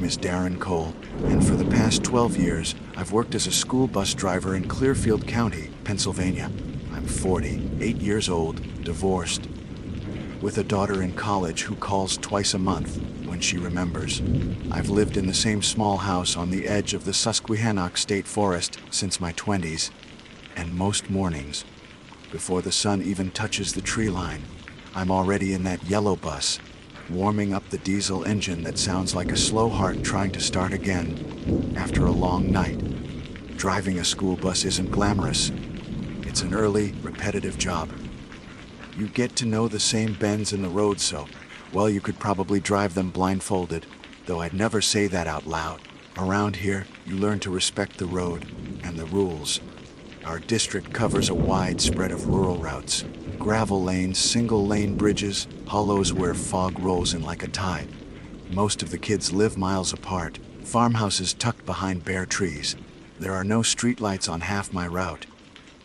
name is Darren Cole, and for the past 12 years, I've worked as a school bus driver in Clearfield County, Pennsylvania. I'm 40, 8 years old, divorced, with a daughter in college who calls twice a month when she remembers. I've lived in the same small house on the edge of the Susquehannock State Forest since my 20s, and most mornings, before the sun even touches the tree line, I'm already in that yellow bus, warming up the diesel engine that sounds like a slow heart trying to start again after a long night. Driving a school bus isn't glamorous. It's an early, repetitive job. You get to know the same bends in the road so, well, you could probably drive them blindfolded, though I'd never say that out loud. Around here, you learn to respect the road and the rules. Our district covers a wide spread of rural routes. Gravel lanes, single-lane bridges, hollows where fog rolls in like a tide. Most of the kids live miles apart, farmhouses tucked behind bare trees. There are no streetlights on half my route.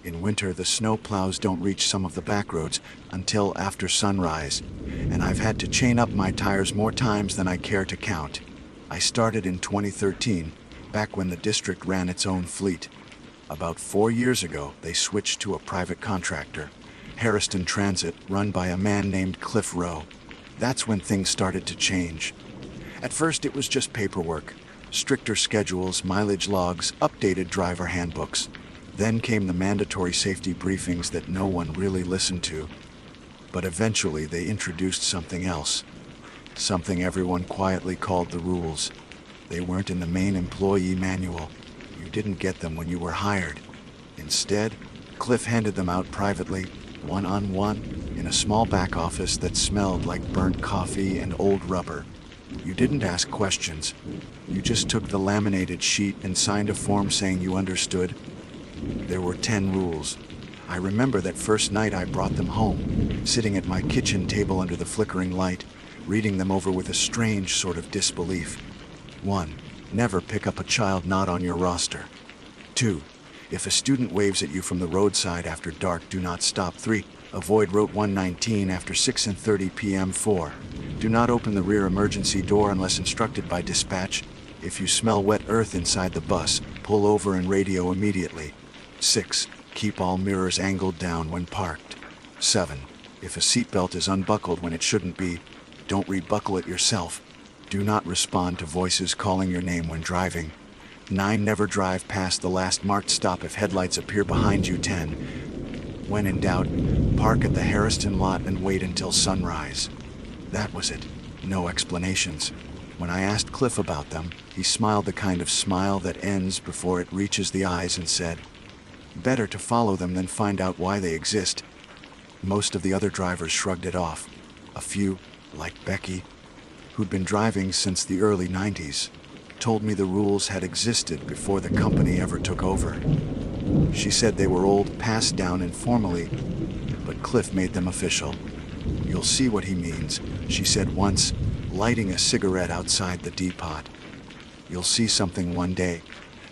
In winter, the snow plows don't reach some of the back roads until after sunrise, and I've had to chain up my tires more times than I care to count. I started in 2013, back when the district ran its own fleet. About 4 years ago, they switched to a private contractor, Harrison Transit, run by a man named Cliff Rowe. That's when things started to change. At first, it was just paperwork, stricter schedules, mileage logs, updated driver handbooks. Then came the mandatory safety briefings that no one really listened to. But eventually, they introduced something else. Something everyone quietly called the rules. They weren't in the main employee manual. You didn't get them when you were hired. Instead, Cliff handed them out privately, one-on-one, in a small back office that smelled like burnt coffee and old rubber. You didn't ask questions. You just took the laminated sheet and signed a form saying you understood. There were 10 rules. I remember that first night I brought them home, sitting at my kitchen table under the flickering light, reading them over with a strange sort of disbelief. 1. Never pick up a child not on your roster. 2. If a student waves at you from the roadside after dark, do not stop. 3. Avoid Route 119 after 6:30 p.m. 4. Do not open the rear emergency door unless instructed by dispatch. If you smell wet earth inside the bus, pull over and radio immediately. 6. Keep all mirrors angled down when parked. 7. If a seatbelt is unbuckled when it shouldn't be, don't rebuckle it yourself. Do not respond to voices calling your name when driving. 9. Never drive past the last marked stop if headlights appear behind you. 10. When in doubt, park at the Harrison lot and wait until sunrise. That was it. No explanations. When I asked Cliff about them, he smiled the kind of smile that ends before it reaches the eyes and said, "Better to follow them than find out why they exist." Most of the other drivers shrugged it off. A few, like Becky, who'd been driving since the early 90s, told me the rules had existed before the company ever took over. She said they were old, passed down informally, but Cliff made them official. "You'll see what he means," she said once, lighting a cigarette outside the depot. "You'll see something one day,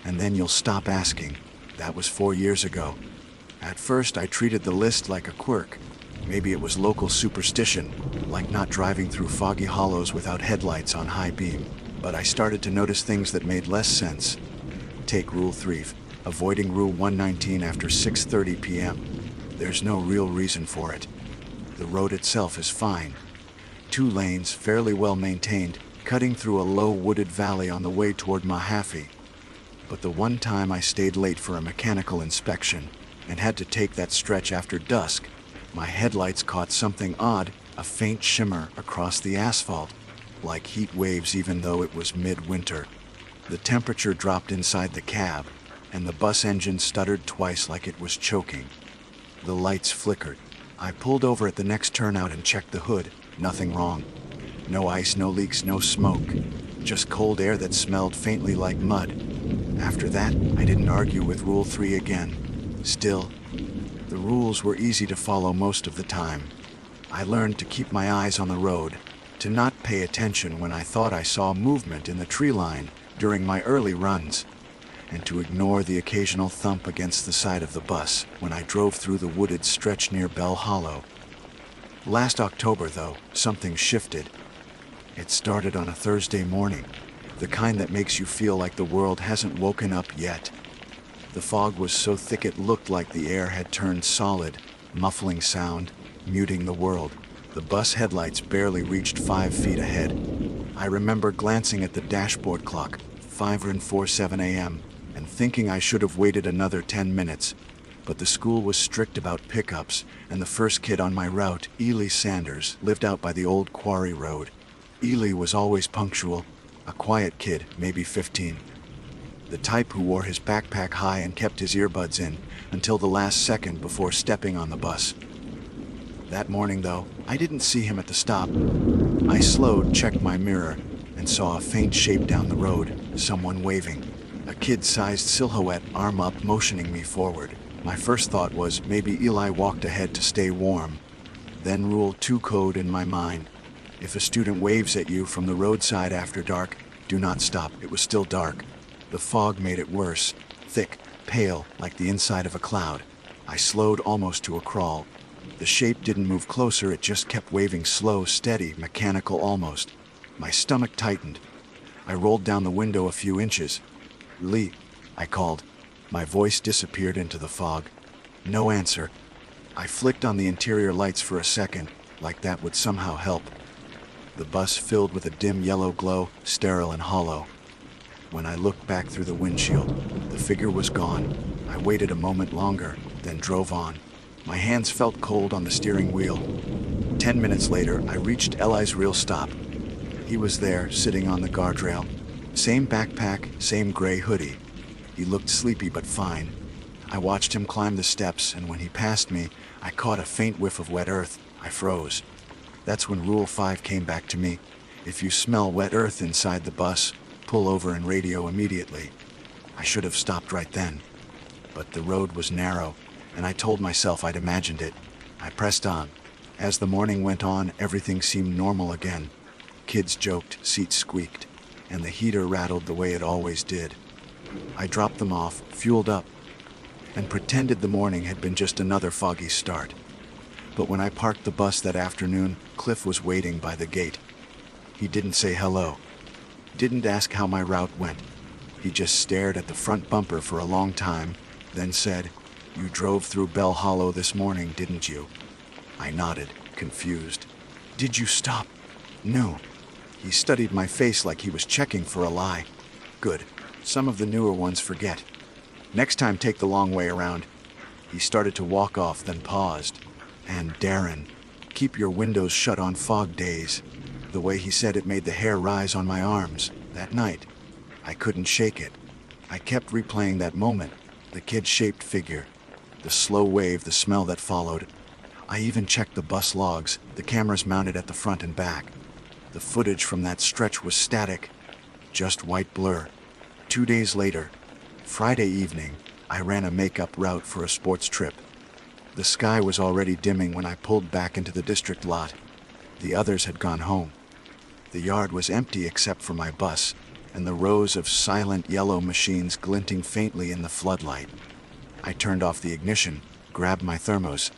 and then you'll stop asking." That was 4 years ago. At first, I treated the list like a quirk. Maybe it was local superstition, like not driving through foggy hollows without headlights on high beam. But I started to notice things that made less sense. Take Rule 3, avoiding Rule 119 after 6:30 p.m. There's no real reason for it. The road itself is fine. 2 lanes, fairly well maintained, cutting through a low wooded valley on the way toward Mahaffey. But the one time I stayed late for a mechanical inspection and had to take that stretch after dusk, my headlights caught something odd, a faint shimmer across the asphalt, like heat waves even though it was midwinter. The temperature dropped inside the cab, and the bus engine stuttered twice like it was choking. The lights flickered. I pulled over at the next turnout and checked the hood. Nothing wrong. No ice, no leaks, no smoke. Just cold air that smelled faintly like mud. After that, I didn't argue with Rule 3 again. Still, the rules were easy to follow most of the time. I learned to keep my eyes on the road, to not pay attention when I thought I saw movement in the tree line during my early runs, and to ignore the occasional thump against the side of the bus when I drove through the wooded stretch near Bell Hollow. Last October, though, something shifted. It started on a Thursday morning. the kind that makes you feel like the world hasn't woken up yet. The fog was so thick it looked like the air had turned solid, muffling sound, muting the world. The bus headlights barely reached 5 feet ahead. I remember glancing at the dashboard clock, 5:47 a.m., and thinking I should have waited another 10 minutes. But the school was strict about pickups, and the first kid on my route, Ely Sanders, lived out by the old quarry road. Ely was always punctual, a quiet kid, maybe 15. The type who wore his backpack high and kept his earbuds in until the last second before stepping on the bus. That morning, though, I didn't see him at the stop. I slowed, checked my mirror, and saw a faint shape down the road, someone waving. A kid-sized silhouette, arm up, motioning me forward. My first thought was maybe Eli walked ahead to stay warm. Then Rule 2 code in my mind. If a student waves at you from the roadside after dark, do not stop. It was still dark. The fog made it worse, thick, pale, like the inside of a cloud. I slowed almost to a crawl. The shape didn't move closer, it just kept waving, slow, steady, mechanical almost. My stomach tightened. I rolled down the window a few inches. "Lee," I called. My voice disappeared into the fog. No answer. I flicked on the interior lights for a second, like that would somehow help. The bus filled with a dim yellow glow, sterile and hollow. When I looked back through the windshield, the figure was gone. I waited a moment longer, then drove on. My hands felt cold on the steering wheel. 10 minutes later, I reached Eli's real stop. He was there, sitting on the guardrail. Same backpack, same gray hoodie. He looked sleepy but fine. I watched him climb the steps, and when he passed me, I caught a faint whiff of wet earth. I froze. That's when Rule 5 came back to me. If you smell wet earth inside the bus, pull over and radio immediately. I should have stopped right then. But the road was narrow, and I told myself I'd imagined it. I pressed on. As the morning went on, everything seemed normal again. Kids joked, seats squeaked, and the heater rattled the way it always did. I dropped them off, fueled up, and pretended the morning had been just another foggy start. But when I parked the bus that afternoon, Cliff was waiting by the gate. He didn't say hello, didn't ask how my route went. He just stared at the front bumper for a long time, then said, "You drove through Bell Hollow this morning, didn't you?" I nodded, confused. "Did you stop?" "No." He studied my face like he was checking for a lie. "Good. Some of the newer ones forget. Next time, take the long way around." He started to walk off, then paused. "And Darren, keep your windows shut on fog days." The way he said it made the hair rise on my arms. That night, I couldn't shake it. I kept replaying that moment, the kid-shaped figure, the slow wave, the smell that followed. I even checked the bus logs, the cameras mounted at the front and back. The footage from that stretch was static, just white blur. 2 days later, Friday evening, I ran a makeup route for a sports trip. The sky was already dimming when I pulled back into the district lot. The others had gone home. The yard was empty except for my bus, and the rows of silent yellow machines glinting faintly in the floodlight. I turned off the ignition, grabbed my thermos,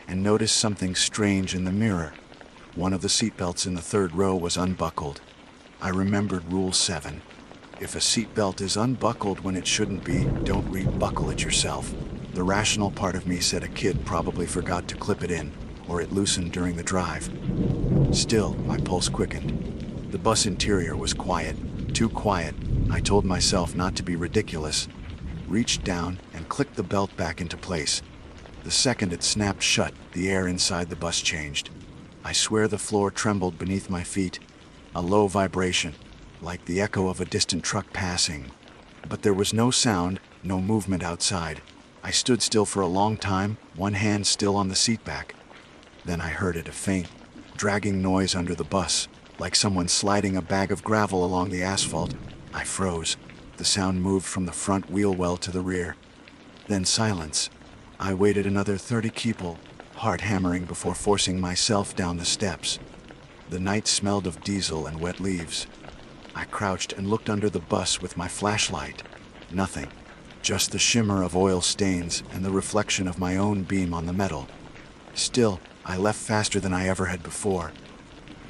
and noticed something strange in the mirror. One of the seatbelts in the third row was unbuckled. I remembered Rule 7. If a seatbelt is unbuckled when it shouldn't be, don't rebuckle it yourself. The rational part of me said a kid probably forgot to clip it in, or it loosened during the drive. Still, my pulse quickened. The bus interior was quiet, too quiet. I told myself not to be ridiculous, reached down and clicked the belt back into place. The second it snapped shut, the air inside the bus changed. I swear the floor trembled beneath my feet, a low vibration, like the echo of a distant truck passing. But there was no sound, no movement outside. I stood still for a long time, one hand still on the seat back. Then I heard it, a faint, dragging noise under the bus, like someone sliding a bag of gravel along the asphalt. I froze. The sound moved from the front wheel well to the rear. Then silence. I waited another 30 kipple, heart hammering before forcing myself down the steps. The night smelled of diesel and wet leaves. I crouched and looked under the bus with my flashlight. Nothing. Just the shimmer of oil stains and the reflection of my own beam on the metal. Still, I left faster than I ever had before.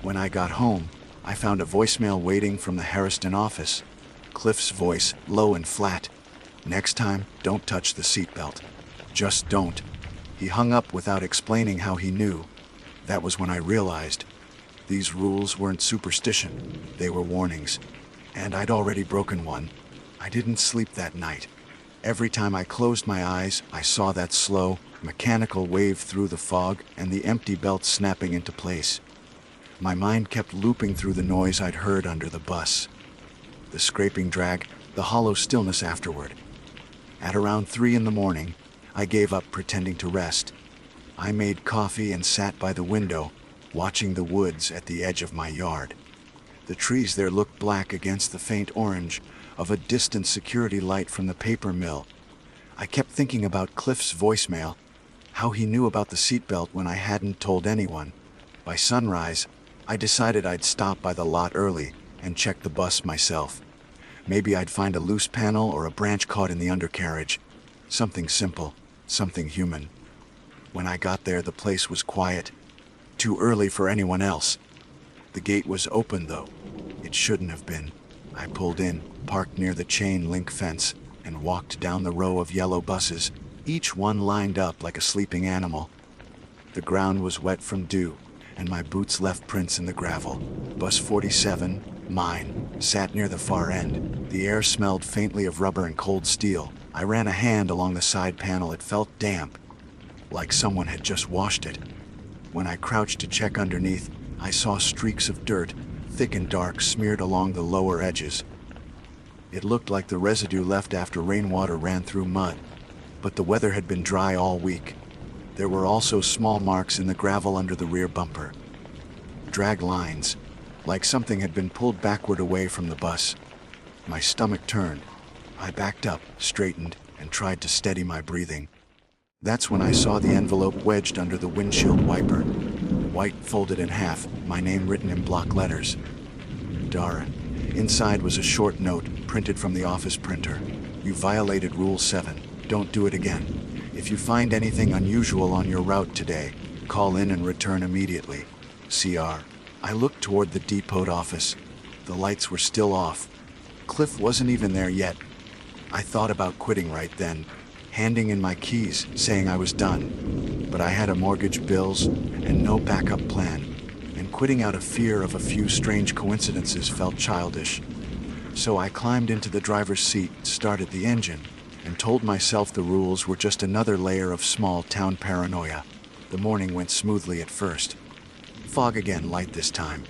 When I got home, I found a voicemail waiting from the Harrison office. Cliff's voice, low and flat. "Next time, don't touch the seatbelt. Just don't." He hung up without explaining how he knew. That was when I realized these rules weren't superstition, they were warnings. And I'd already broken one. I didn't sleep that night. Every time I closed my eyes, I saw that slow, mechanical wave through the fog and the empty belt snapping into place. My mind kept looping through the noise I'd heard under the bus. The scraping drag, the hollow stillness afterward. At around 3 in the morning, I gave up pretending to rest. I made coffee and sat by the window, watching the woods at the edge of my yard. The trees there looked black against the faint orange of a distant security light from the paper mill. I kept thinking about Cliff's voicemail, how he knew about the seatbelt when I hadn't told anyone. By sunrise, I decided I'd stop by the lot early and check the bus myself. Maybe I'd find a loose panel or a branch caught in the undercarriage. Something simple, something human. When I got there, the place was quiet. Too early for anyone else. The gate was open, though. It shouldn't have been. I pulled in, parked near the chain link fence, and walked down the row of yellow buses, each one lined up like a sleeping animal. The ground was wet from dew, and my boots left prints in the gravel. Bus 47, mine, sat near the far end. The air smelled faintly of rubber and cold steel. I ran a hand along the side panel. It felt damp, like someone had just washed it. When I crouched to check underneath, I saw streaks of dirt, thick and dark, smeared along the lower edges. It looked like the residue left after rainwater ran through mud, but the weather had been dry all week. There were also small marks in the gravel under the rear bumper. Drag lines, like something had been pulled backward away from the bus. My stomach turned. I backed up, straightened, and tried to steady my breathing. That's when I saw the envelope wedged under the windshield wiper. White, folded in half, my name written in block letters. Dara. Inside was a short note, printed from the office printer. "You violated Rule 7. Don't do it again. If you find anything unusual on your route today, call in and return immediately. CR." I looked toward the depot office. The lights were still off. Cliff wasn't even there yet. I thought about quitting right then, handing in my keys, saying I was done. But I had a mortgage, bills, and no backup plan. And quitting out of fear of a few strange coincidences felt childish. So I climbed into the driver's seat, started the engine, and told myself the rules were just another layer of small-town paranoia. The morning went smoothly at first. Fog again, light this time.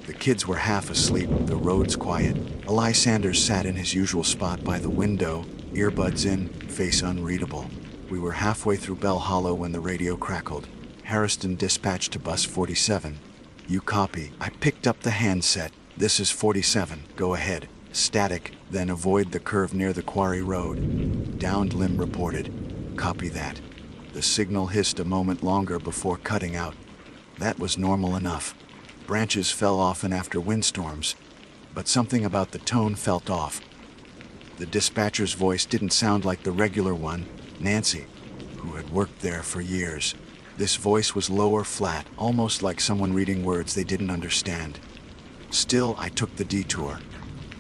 The kids were half asleep, the roads quiet. Eli Sanders sat in his usual spot by the window, earbuds in, face unreadable. We were halfway through Bell Hollow when the radio crackled. Harrison dispatched to bus 47. "You copy." I picked up the handset. "This is 47. Go ahead. Static, then avoid the curve near the quarry road." Downed limb reported. "Copy that." The signal hissed a moment longer before cutting out. That was normal enough. Branches fell often after windstorms, but something about the tone felt off. The dispatcher's voice didn't sound like the regular one, Nancy, who had worked there for years. This voice was lower, flat, almost like someone reading words they didn't understand. Still, I took the detour.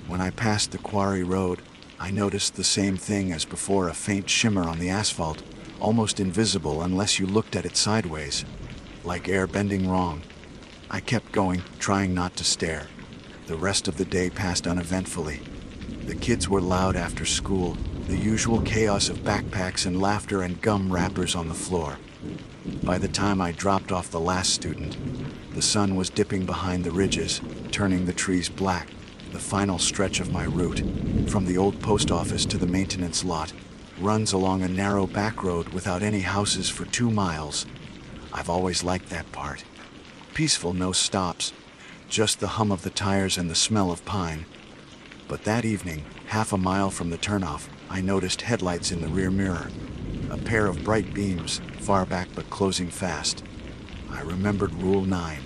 When I passed the quarry road, I noticed the same thing as before, a faint shimmer on the asphalt, almost invisible unless you looked at it sideways, like air bending wrong. I kept going, trying not to stare. The rest of the day passed uneventfully. The kids were loud after school, the usual chaos of backpacks and laughter and gum wrappers on the floor. By the time I dropped off the last student, the sun was dipping behind the ridges, turning the trees black. The final stretch of my route, from the old post office to the maintenance lot, runs along a narrow back road without any houses for 2 miles. I've always liked that part. Peaceful, no stops, just the hum of the tires and the smell of pine. But that evening, half a mile from the turnoff, I noticed headlights in the rear mirror. A pair of bright beams, far back but closing fast. I remembered Rule 9.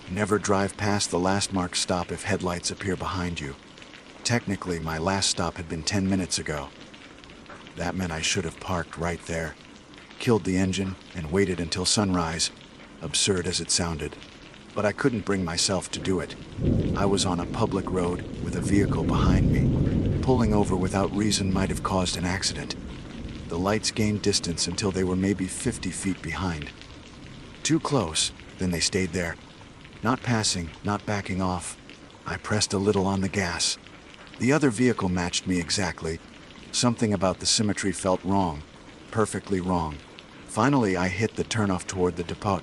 Never drive past the last marked stop if headlights appear behind you. Technically, my last stop had been 10 minutes ago. That meant I should have parked right there, killed the engine, and waited until sunrise, absurd as it sounded. but I couldn't bring myself to do it. I was on a public road with a vehicle behind me. Pulling over without reason might have caused an accident. The lights gained distance until they were maybe 50 feet behind. Too close, then they stayed there. Not passing, not backing off. I pressed a little on the gas. The other vehicle matched me exactly. Something about the symmetry felt wrong. Perfectly wrong. Finally, I hit the turnoff toward the depot.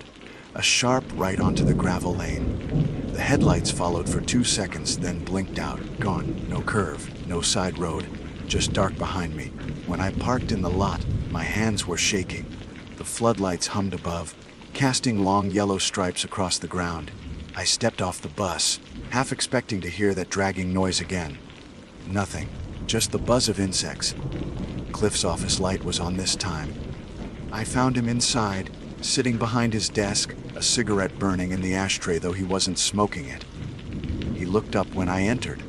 A sharp right onto the gravel lane. The headlights followed for 2 seconds, then blinked out. Gone. No curve, no side road, just dark behind me. When I parked in the lot, my hands were shaking. The floodlights hummed above, casting long yellow stripes across the ground. I stepped off the bus, half expecting to hear that dragging noise again. Nothing, just the buzz of insects. Cliff's office light was on this time. I found him inside, sitting behind his desk, a cigarette burning in the ashtray though he wasn't smoking it. He looked up when I entered.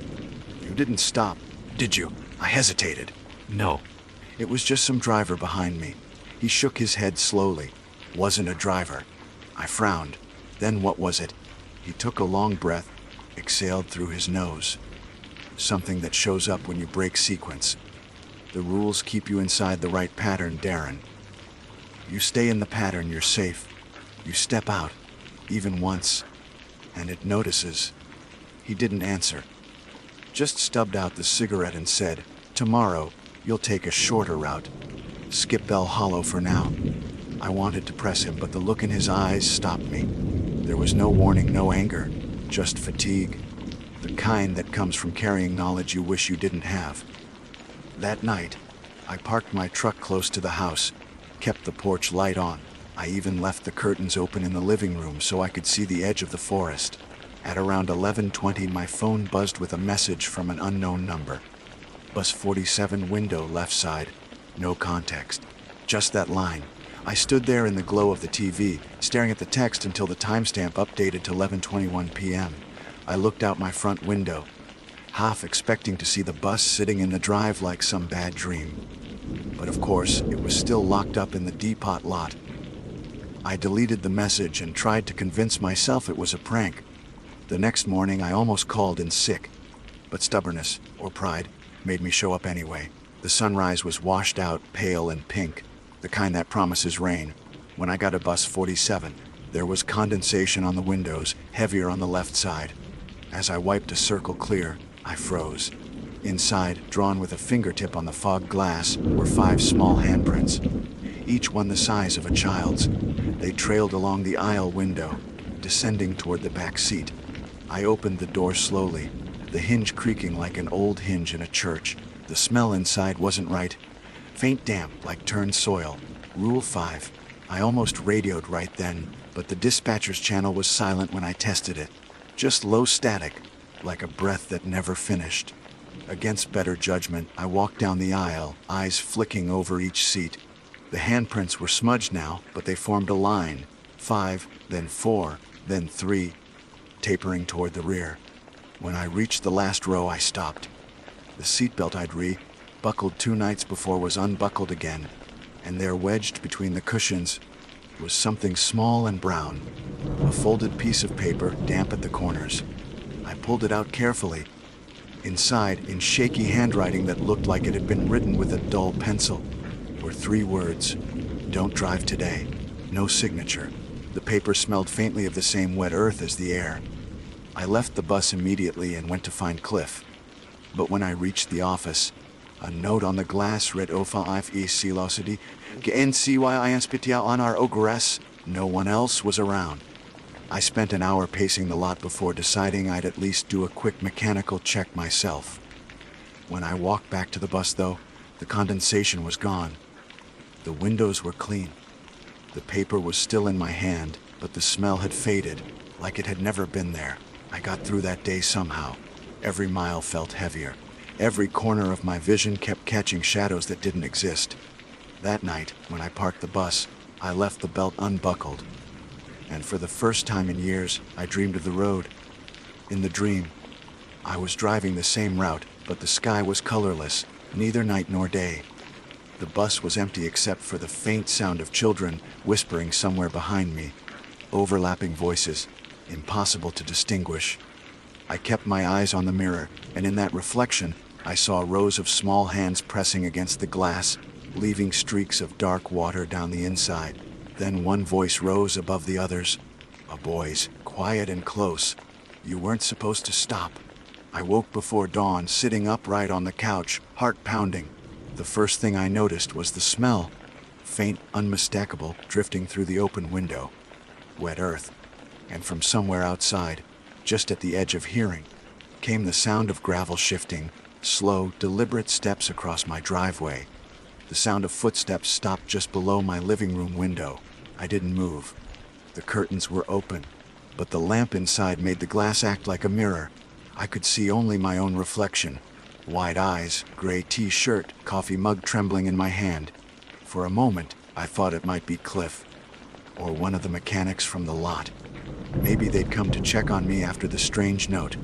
"You didn't stop, did you?" I hesitated. No. It was just some driver behind me. He shook his head slowly. Wasn't a driver. I frowned. Then what was it? He took a long breath, exhaled through his nose. Something that shows up when you break sequence. The rules keep you inside the right pattern, Darren. You stay in the pattern, you're safe. You step out, even once, and it notices. He didn't answer. Just stubbed out the cigarette and said, "Tomorrow, you'll take a shorter route. Skip Bell Hollow for now." I wanted to press him, but the look in his eyes stopped me. There was no warning, no anger, just fatigue. The kind that comes from carrying knowledge you wish you didn't have. That night, I parked my truck close to the house, kept the porch light on. I even left the curtains open in the living room so I could see the edge of the forest. At around 11:20, my phone buzzed with a message from an unknown number. Bus 47, window left side. No context. Just that line. I stood there in the glow of the TV, staring at the text until the timestamp updated to 11:21 p.m. I looked out my front window, half expecting to see the bus sitting in the drive like some bad dream. But of course, it was still locked up in the depot lot. I deleted the message and tried to convince myself it was a prank. The next morning, I almost called in sick, but stubbornness, or pride, made me show up anyway. The sunrise was washed out, pale and pink, the kind that promises rain. When I got to bus 47, there was condensation on the windows, heavier on the left side. As I wiped a circle clear, I froze. Inside, drawn with a fingertip on the fogged glass, were 5 small handprints, each one the size of a child's. They trailed along the aisle window, descending toward the back seat. I opened the door slowly, the hinge creaking like an old hinge in a church. The smell inside wasn't right. Faint damp like turned soil. Rule 5. I almost radioed right then, but the dispatcher's channel was silent when I tested it. Just low static, like a breath that never finished. Against better judgment, I walked down the aisle, eyes flicking over each seat. The handprints were smudged now, but they formed a line. 5, then 4, then 3, tapering toward the rear. When I reached the last row, I stopped. The seatbelt I'd buckled 2 nights before was unbuckled again, and there wedged between the cushions was something small and brown, a folded piece of paper, damp at the corners. I pulled it out carefully. Inside, in shaky handwriting that looked like it had been written with a dull pencil, were 3 words: "Don't drive today." No signature. The paper smelled faintly of the same wet earth as the air. I left the bus immediately and went to find Cliff. But when I reached the office, a note on the glass read "Ofa if silosity, gncyinspitia on our ogress." No one else was around. I spent an hour pacing the lot before deciding I'd at least do a quick mechanical check myself. When I walked back to the bus, though, the condensation was gone. The windows were clean. The paper was still in my hand, but the smell had faded, like it had never been there. I got through that day somehow. Every mile felt heavier. Every corner of my vision kept catching shadows that didn't exist. That night, when I parked the bus, I left the belt unbuckled. And for the first time in years, I dreamed of the road. In the dream, I was driving the same route, but the sky was colorless, neither night nor day. The bus was empty except for the faint sound of children whispering somewhere behind me, overlapping voices, impossible to distinguish. I kept my eyes on the mirror, and in that reflection, I saw rows of small hands pressing against the glass, leaving streaks of dark water down the inside. Then one voice rose above the others. A boy's, quiet and close. "You weren't supposed to stop." I woke before dawn, sitting upright on the couch, heart pounding. The first thing I noticed was the smell, faint, unmistakable, drifting through the open window. Wet earth. And from somewhere outside, just at the edge of hearing, came the sound of gravel shifting, slow, deliberate steps across my driveway. The sound of footsteps stopped just below my living room window. I didn't move. The curtains were open, but the lamp inside made the glass act like a mirror. I could see only my own reflection. Wide eyes, gray t-shirt, coffee mug trembling in my hand. For a moment, I thought it might be Cliff, or one of the mechanics from the lot. Maybe they'd come to check on me after the strange note.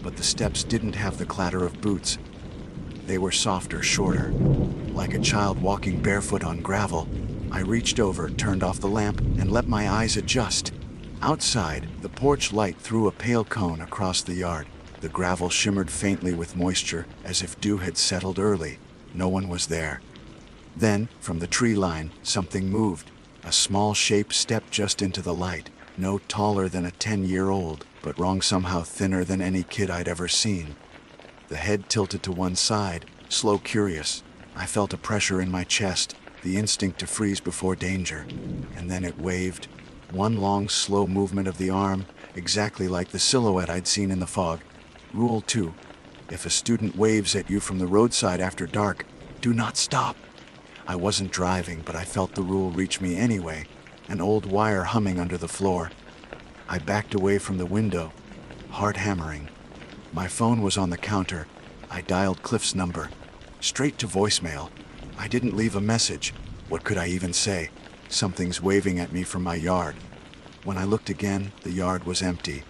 But the steps didn't have the clatter of boots. They were softer, shorter, like a child walking barefoot on gravel. I reached over, turned off the lamp, and let my eyes adjust. Outside, the porch light threw a pale cone across the yard. The gravel shimmered faintly with moisture, as if dew had settled early. No one was there. Then, from the tree line, something moved. A small shape stepped just into the light. No taller than a 10-year-old, but wrong somehow thinner than any kid I'd ever seen. The head tilted to one side, slow, curious. I felt a pressure in my chest, the instinct to freeze before danger. And then it waved. One long, slow movement of the arm, exactly like the silhouette I'd seen in the fog. Rule 2. If a student waves at you from the roadside after dark, do not stop. I wasn't driving, but I felt the rule reach me anyway, an old wire humming under the floor. I backed away from the window, heart hammering. My phone was on the counter. I dialed Cliff's number. Straight to voicemail. I didn't leave a message. What could I even say? Something's waving at me from my yard. When I looked again, the yard was empty.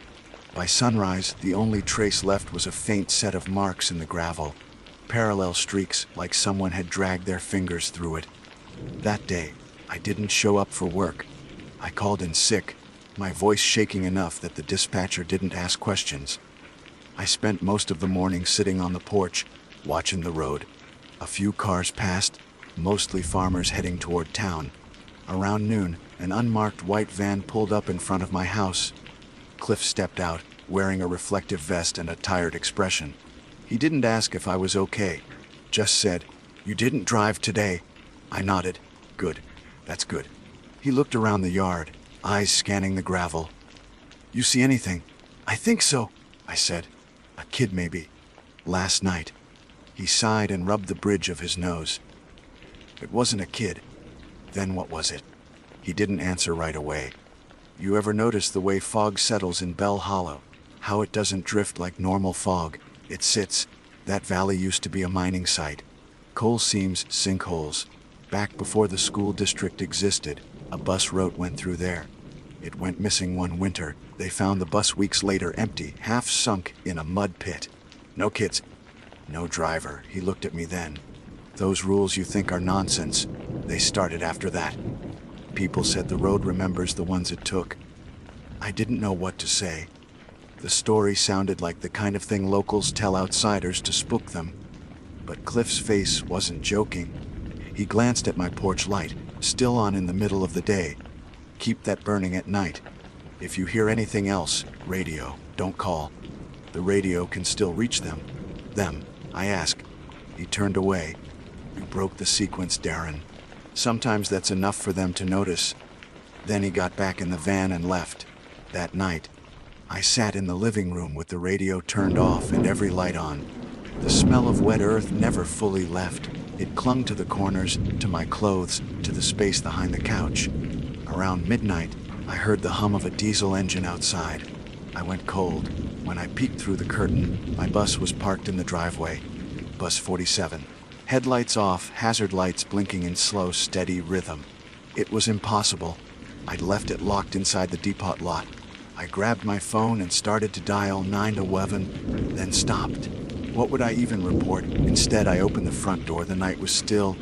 By sunrise, the only trace left was a faint set of marks in the gravel. Parallel streaks, like someone had dragged their fingers through it. That day, I didn't show up for work. I called in sick, my voice shaking enough that the dispatcher didn't ask questions. I spent most of the morning sitting on the porch, watching the road. A few cars passed, mostly farmers heading toward town. Around noon, an unmarked white van pulled up in front of my house. Cliff stepped out, wearing a reflective vest and a tired expression. He didn't ask if I was okay, just said, "You didn't drive today." I nodded. "Good, that's good." He looked around the yard, eyes scanning the gravel. "You see anything?" "I think so," I said. "A kid, maybe. Last night." He sighed and rubbed the bridge of his nose. "It wasn't a kid." "Then what was it?" He didn't answer right away. "You ever notice the way fog settles in Bell Hollow? How it doesn't drift like normal fog? It sits. That valley used to be a mining site. Coal seams, sinkholes. Back before the school district existed, a bus route went through there. It went missing one winter. They found the bus weeks later empty, half sunk in a mud pit. No kids. No driver." He looked at me then. "Those rules you think are nonsense, they started after that. People said the road remembers the ones it took." I didn't know what to say. The story sounded like the kind of thing locals tell outsiders to spook them. But Cliff's face wasn't joking. He glanced at my porch light, still on in the middle of the day. "Keep that burning at night. If you hear anything else, radio, don't call. The radio can still reach them." "Them?" I asked. He turned away. "You broke the sequence, Darren. Sometimes that's enough for them to notice." Then he got back in the van and left. That night, I sat in the living room with the radio turned off and every light on. The smell of wet earth never fully left. It clung to the corners, to my clothes, to the space behind the couch. Around midnight, I heard the hum of a diesel engine outside. I went cold. When I peeked through the curtain, my bus was parked in the driveway. Bus 47. Headlights off, hazard lights blinking in slow, steady rhythm. It was impossible. I'd left it locked inside the depot lot. I grabbed my phone and started to dial 911, then stopped. What would I even report? Instead, I opened the front door. The night was still.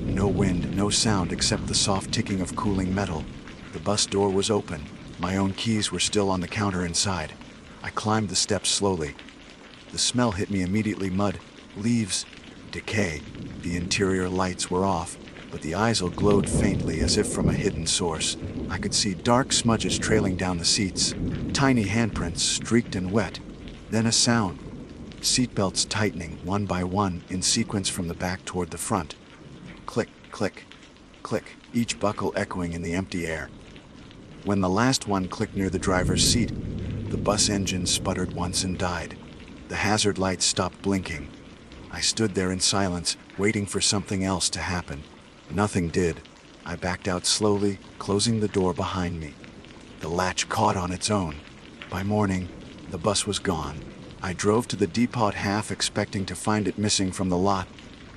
No wind, no sound except the soft ticking of cooling metal. The bus door was open. My own keys were still on the counter inside. I climbed the steps slowly. The smell hit me immediately: mud, leaves, decay. The interior lights were off, but the aisle glowed faintly as if from a hidden source. I could see dark smudges trailing down the seats, tiny handprints streaked and wet. Then a sound. Seatbelts tightening one by one in sequence from the back toward the front. Click, click, click, each buckle echoing in the empty air. When the last one clicked near the driver's seat, the bus engine sputtered once and died. The hazard lights stopped blinking. I stood there in silence, waiting for something else to happen. Nothing did. I backed out slowly, closing the door behind me. The latch caught on its own. By morning, the bus was gone. I drove to the depot half expecting to find it missing from the lot,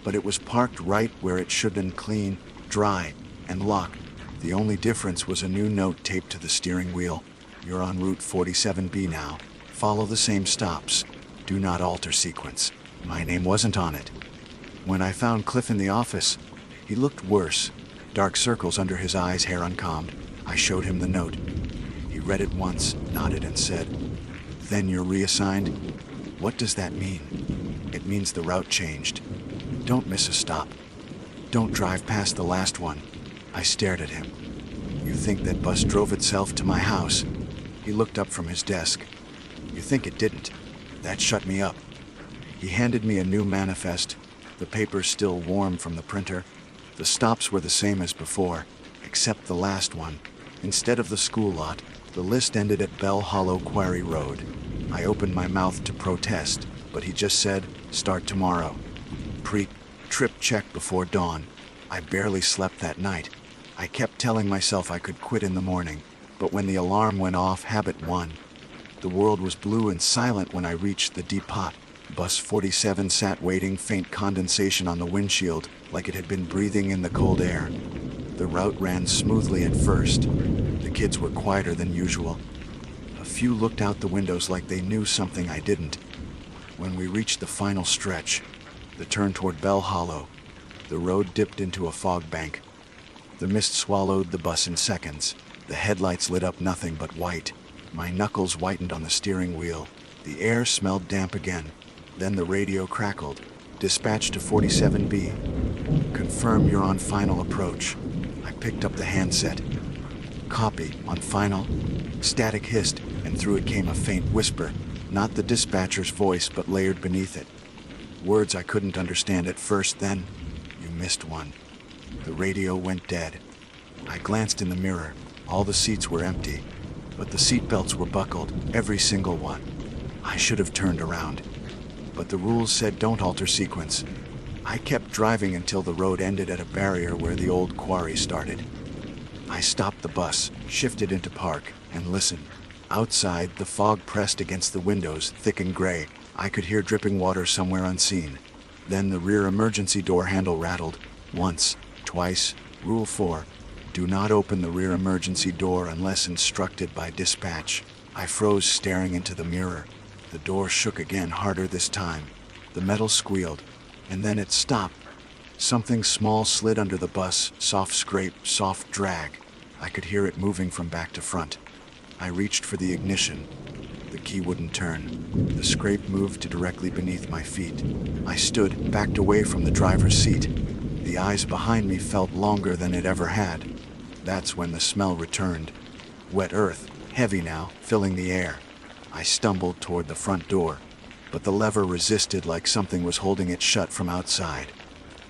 but it was parked right where it should have been: clean, dry, and locked. The only difference was a new note taped to the steering wheel. You're on Route 47B now. Follow the same stops. Do not alter sequence. My name wasn't on it. When I found Cliff in the office, he looked worse. Dark circles under his eyes, hair uncombed. I showed him the note. He read it once, nodded, and said, "Then you're reassigned?" What does that mean? It means the route changed. Don't miss a stop. Don't drive past the last one. I stared at him. You think that bus drove itself to my house? He looked up from his desk. You think it didn't? That shut me up. He handed me a new manifest, the paper still warm from the printer. The stops were the same as before, except the last one. Instead of the school lot, the list ended at Bell Hollow Quarry Road. I opened my mouth to protest, but he just said, "Start tomorrow." Trip check before dawn. I barely slept that night. I kept telling myself I could quit in the morning, but when the alarm went off, habit won. The world was blue and silent when I reached the depot. Bus 47 sat waiting, faint condensation on the windshield, like it had been breathing in the cold air. The route ran smoothly at first. The kids were quieter than usual. A few looked out the windows like they knew something I didn't. When we reached the final stretch, the turn toward Bell Hollow, the road dipped into a fog bank. The mist swallowed the bus in seconds. The headlights lit up nothing but white. My knuckles whitened on the steering wheel. The air smelled damp again. Then the radio crackled. "Dispatch to 47B. Confirm you're on final approach." I picked up the handset. "Copy, on final." Static hissed, and through it came a faint whisper. Not the dispatcher's voice, but layered beneath it. Words I couldn't understand at first. Then, "You missed one." The radio went dead. I glanced in the mirror. All the seats were empty, but the seatbelts were buckled, every single one. I should have turned around, but the rules said don't alter sequence. I kept driving until the road ended at a barrier where the old quarry started. I stopped the bus, shifted into park, and listened. Outside, the fog pressed against the windows, thick and gray. I could hear dripping water somewhere unseen. Then the rear emergency door handle rattled. Once, twice. Rule 4. Do not open the rear emergency door unless instructed by dispatch. I froze, staring into the mirror. The door shook again, harder this time. The metal squealed, and then it stopped. Something small slid under the bus, soft scrape, soft drag. I could hear it moving from back to front. I reached for the ignition. The key wouldn't turn. The scrape moved to directly beneath my feet. I stood, backed away from the driver's seat. The eyes behind me felt longer than it ever had. That's when the smell returned. Wet earth, heavy now, filling the air. I stumbled toward the front door, but the lever resisted like something was holding it shut from outside.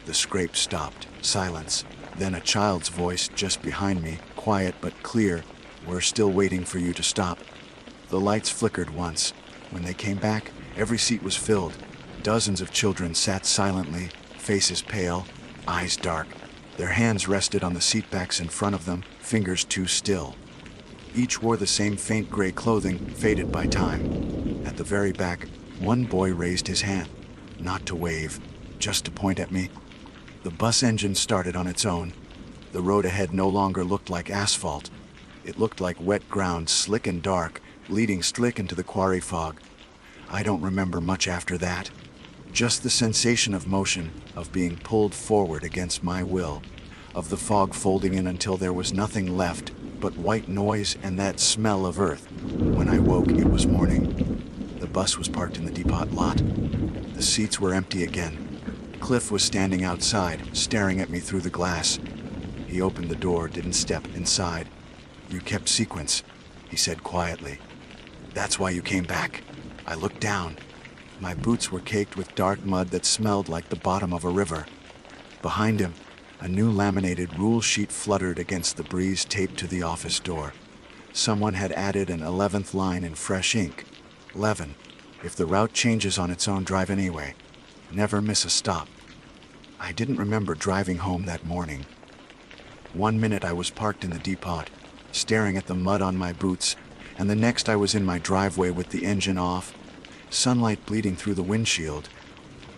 The scrape stopped. Silence. Then a child's voice just behind me, quiet but clear. "We're still waiting for you to stop." The lights flickered once. When they came back, every seat was filled. Dozens of children sat silently, faces pale, eyes dark. Their hands rested on the seatbacks in front of them, fingers too still. Each wore the same faint gray clothing, faded by time. At the very back, one boy raised his hand, not to wave, just to point at me. The bus engine started on its own. The road ahead no longer looked like asphalt. It looked like wet ground, slick and dark, leading slick into the quarry fog. I don't remember much after that. Just the sensation of motion, of being pulled forward against my will, of the fog folding in until there was nothing left but white noise and that smell of earth. When I woke, it was morning. The bus was parked in the depot lot. The seats were empty again. Cliff was standing outside, staring at me through the glass. He opened the door, didn't step inside. "You kept sequence," he said quietly. "That's why you came back." I looked down. My boots were caked with dark mud that smelled like the bottom of a river. Behind him, a new laminated rule sheet fluttered against the breeze taped to the office door. Someone had added an 11th line in fresh ink. 11. If the route changes on its own, drive anyway. Never miss a stop. I didn't remember driving home that morning. 1 minute I was parked in the depot, staring at the mud on my boots, and the next I was in my driveway with the engine off, sunlight bleeding through the windshield.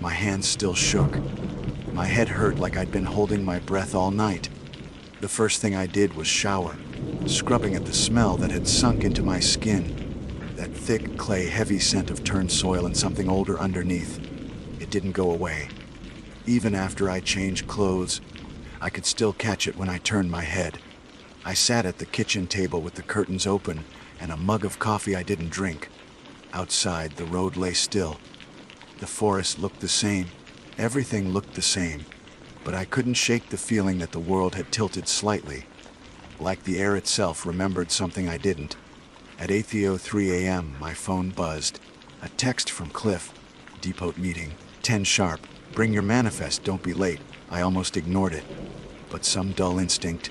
My hands still shook. My head hurt like I'd been holding my breath all night. The first thing I did was shower, scrubbing at the smell that had sunk into my skin. That thick, clay, heavy scent of turned soil and something older underneath. It didn't go away. Even after I changed clothes, I could still catch it when I turned my head. I sat at the kitchen table with the curtains open and a mug of coffee I didn't drink. Outside, the road lay still. The forest looked the same. Everything looked the same. But I couldn't shake the feeling that the world had tilted slightly. Like the air itself remembered something I didn't. At 8:03 a.m., my phone buzzed. A text from Cliff. "Depot meeting, 10 sharp. Bring your manifest, don't be late." I almost ignored it. But some dull instinct,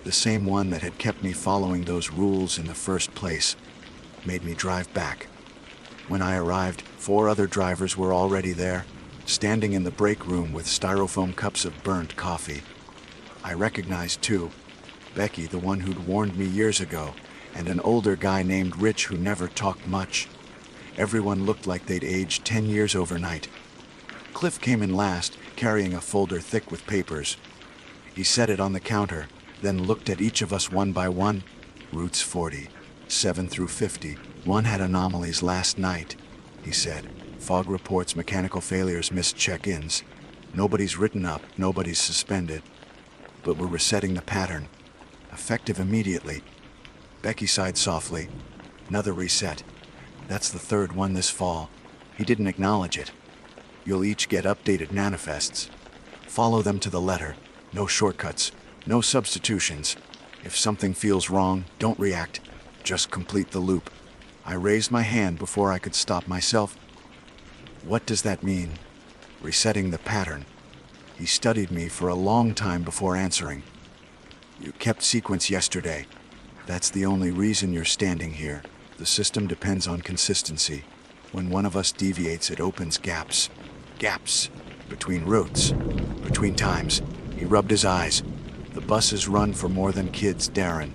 the same one that had kept me following those rules in the first place, made me drive back. When I arrived, 4 other drivers were already there, standing in the break room with styrofoam cups of burnt coffee. I recognized 2. Becky, the one who'd warned me years ago, and an older guy named Rich who never talked much. Everyone looked like they'd aged 10 years overnight. Cliff came in last, carrying a folder thick with papers. He set it on the counter, then looked at each of us one by one. "Routes 40, 7 through 50. One had anomalies last night," he said. "Fog reports, mechanical failures, missed check-ins. Nobody's written up, nobody's suspended. But we're resetting the pattern. Effective immediately." Becky sighed softly. "Another reset. That's the 3rd one this fall." He didn't acknowledge it. "You'll each get updated manifests. Follow them to the letter. No shortcuts. No substitutions. If something feels wrong, don't react. Just complete the loop." I raised my hand before I could stop myself. "What does that mean?" "Resetting the pattern." He studied me for a long time before answering. "You kept sequence yesterday. That's the only reason you're standing here. The system depends on consistency. When one of us deviates, it opens gaps. Gaps. Between routes. Between times." He rubbed his eyes. "The buses run for more than kids, Darren.